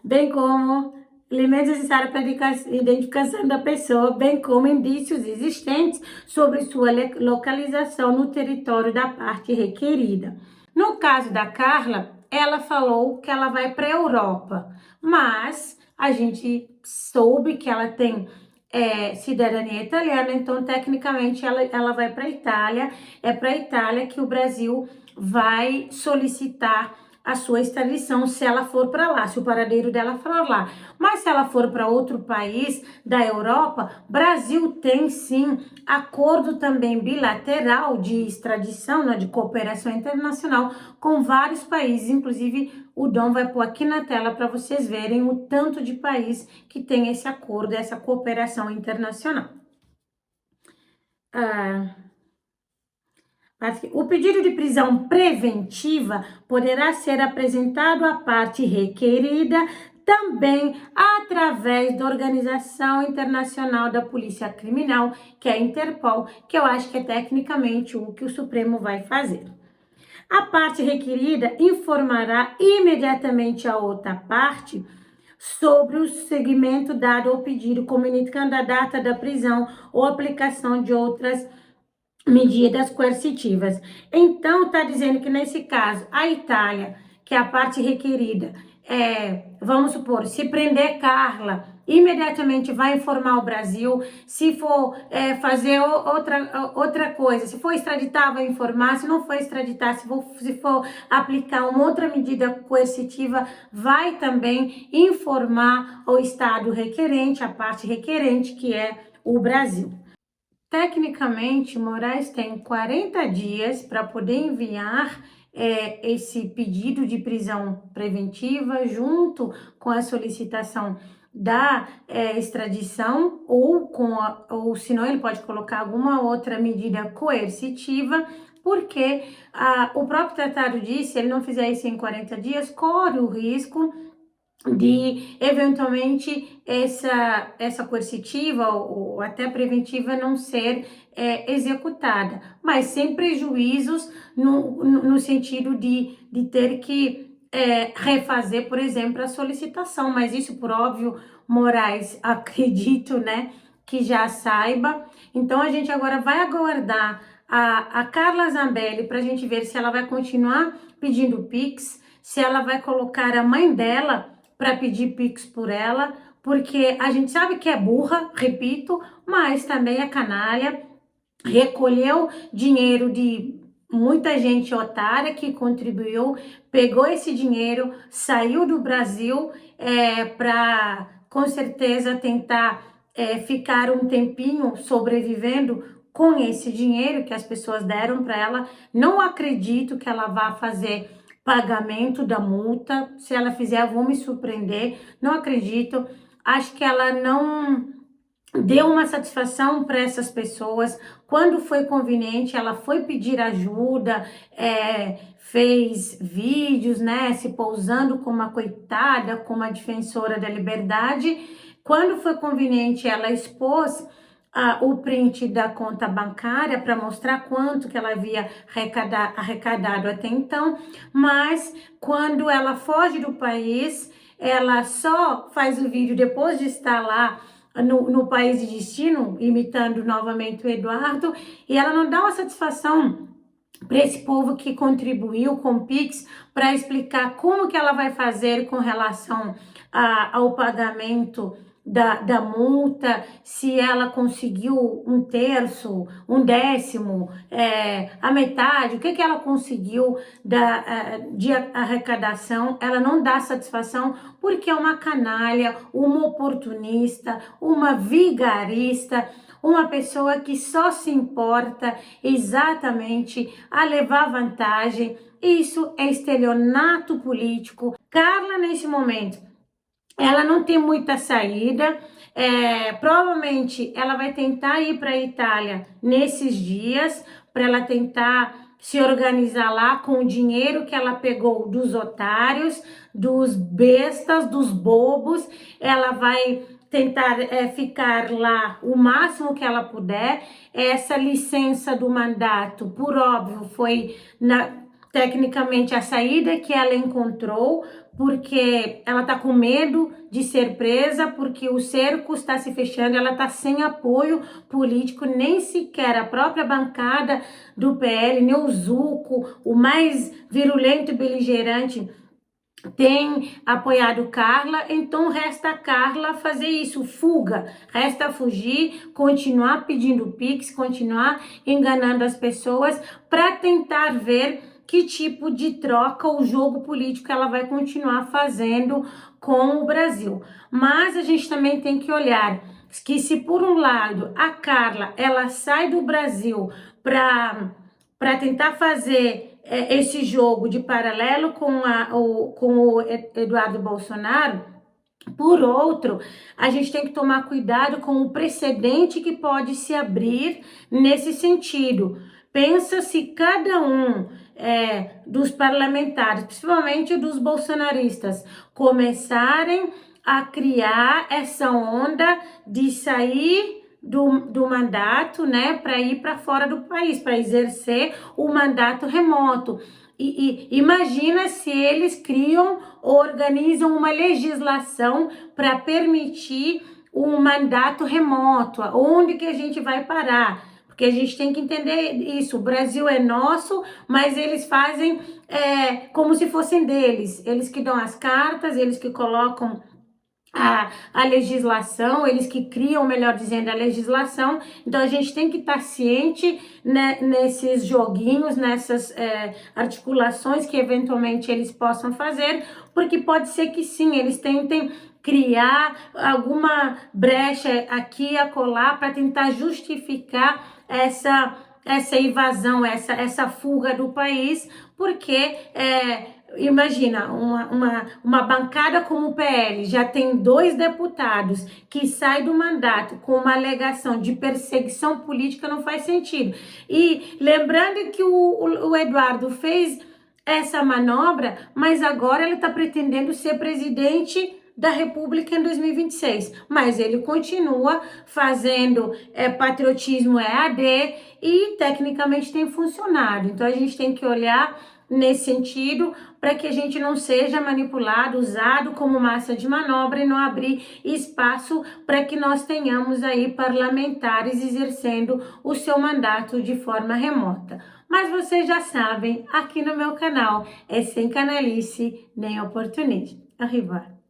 Bem como elementos necessários para a identificação da pessoa, bem como indícios existentes sobre sua localização no território da parte requerida. No caso da Carla, ela falou que ela vai para a Europa, mas a gente soube que ela tem cidadania italiana, então tecnicamente ela vai para a Itália. É para a Itália que o Brasil vai solicitar a sua extradição se ela for para lá, se o paradeiro dela for lá. Mas se ela for para outro país da Europa, Brasil tem sim acordo também bilateral de extradição, né, de cooperação internacional com vários países. Inclusive o Dom vai pôr aqui na tela para vocês verem o tanto de país que tem esse acordo, essa cooperação internacional. O pedido de prisão preventiva poderá ser apresentado à parte requerida também através da Organização Internacional da Polícia Criminal, que é a Interpol, que eu acho que é tecnicamente o que o Supremo vai fazer. A parte requerida informará imediatamente a outra parte sobre o seguimento dado ao pedido, comunicando a data da prisão ou aplicação de outras medidas coercitivas. Então, está dizendo que nesse caso, a Itália, que é a parte requerida, vamos supor, se prender Carla, imediatamente vai informar o Brasil. Se for fazer outra coisa, se for extraditar, vai informar. Se não for extraditar, se for aplicar uma outra medida coercitiva, vai também informar o Estado requerente, a parte requerente, que é o Brasil. Tecnicamente, Moraes tem 40 dias para poder enviar esse pedido de prisão preventiva junto com a solicitação da extradição ou senão ele pode colocar alguma outra medida coercitiva, porque o próprio tratado diz, se ele não fizer isso em 40 dias, corre o risco de eventualmente essa coercitiva ou até preventiva não ser executada, mas sem prejuízos no sentido de ter que refazer, por exemplo, a solicitação. Mas isso, por óbvio, Moraes, acredito, né, que já saiba. Então a gente agora vai aguardar a Carla Zambelli para a gente ver se ela vai continuar pedindo Pix, se ela vai colocar a mãe dela para pedir Pix por ela, porque a gente sabe que é burra, repito, mas também é canalha, recolheu dinheiro de muita gente otária que contribuiu, pegou esse dinheiro, saiu do Brasil para, com certeza, tentar ficar um tempinho sobrevivendo com esse dinheiro que as pessoas deram para ela. Não acredito que ela vá fazer pagamento da multa. Se ela fizer, eu vou me surpreender. Não acredito. Acho que ela não deu uma satisfação para essas pessoas. Quando foi conveniente, ela foi pedir ajuda, fez vídeos, né, se pousando como uma coitada, como uma defensora da liberdade. Quando foi conveniente, ela expôs o print da conta bancária para mostrar quanto que ela havia arrecadado até então, mas quando ela foge do país, ela só faz o vídeo depois de estar lá no país de destino, imitando novamente o Eduardo, e ela não dá uma satisfação para esse povo que contribuiu com o Pix para explicar como que ela vai fazer com relação ao pagamento da multa, se ela conseguiu 1/3, 1/10, a metade, o que ela conseguiu de arrecadação. Ela não dá satisfação porque é uma canalha, uma oportunista, uma vigarista, uma pessoa que só se importa exatamente a levar vantagem. Isso é estelionato político. Carla, nesse momento, ela não tem muita saída. Provavelmente ela vai tentar ir para a Itália nesses dias, para ela tentar se organizar lá com o dinheiro que ela pegou dos otários, dos bestas, dos bobos. Ela vai tentar ficar lá o máximo que ela puder. Essa licença do mandato, por óbvio, foi tecnicamente a saída que ela encontrou, porque ela tá com medo de ser presa, porque o cerco está se fechando, ela tá sem apoio político, nem sequer a própria bancada do PL, nem o Zucco, o mais virulento e beligerante, tem apoiado Carla. Então resta a Carla fazer isso, fuga, resta fugir, continuar pedindo Pix, continuar enganando as pessoas para tentar ver que tipo de troca ou jogo político ela vai continuar fazendo com o Brasil. Mas a gente também tem que olhar que se por um lado a Carla ela sai do Brasil para tentar fazer esse jogo de paralelo com o Eduardo Bolsonaro, por outro, a gente tem que tomar cuidado com o precedente que pode se abrir nesse sentido. Pensa se cada um dos parlamentares, principalmente dos bolsonaristas, começarem a criar essa onda de sair do mandato, né, para ir para fora do país, para exercer o mandato remoto. E imagina se eles criam ou organizam uma legislação para permitir um mandato remoto. Onde que a gente vai parar? Porque a gente tem que entender isso. O Brasil é nosso, mas eles fazem como se fossem deles. Eles que dão as cartas, eles que colocam a legislação, eles que criam, melhor dizendo, a legislação. Então a gente tem que estar ciente, né, nesses joguinhos, nessas articulações que eventualmente eles possam fazer, porque pode ser que sim, eles tentem criar alguma brecha aqui e acolá para tentar justificar essa invasão, essa fuga do país, porque imagina, uma bancada como o PL já tem 2 deputados que saem do mandato com uma alegação de perseguição política, não faz sentido. E lembrando que o Eduardo fez essa manobra, mas agora ele está pretendendo ser presidente da República em 2026, mas ele continua fazendo patriotismo EAD e tecnicamente tem funcionado. Então a gente tem que olhar nesse sentido para que a gente não seja manipulado, usado como massa de manobra e não abrir espaço para que nós tenhamos aí parlamentares exercendo o seu mandato de forma remota. Mas vocês já sabem, aqui no meu canal é sem canalice nem oportunismo. Arriba!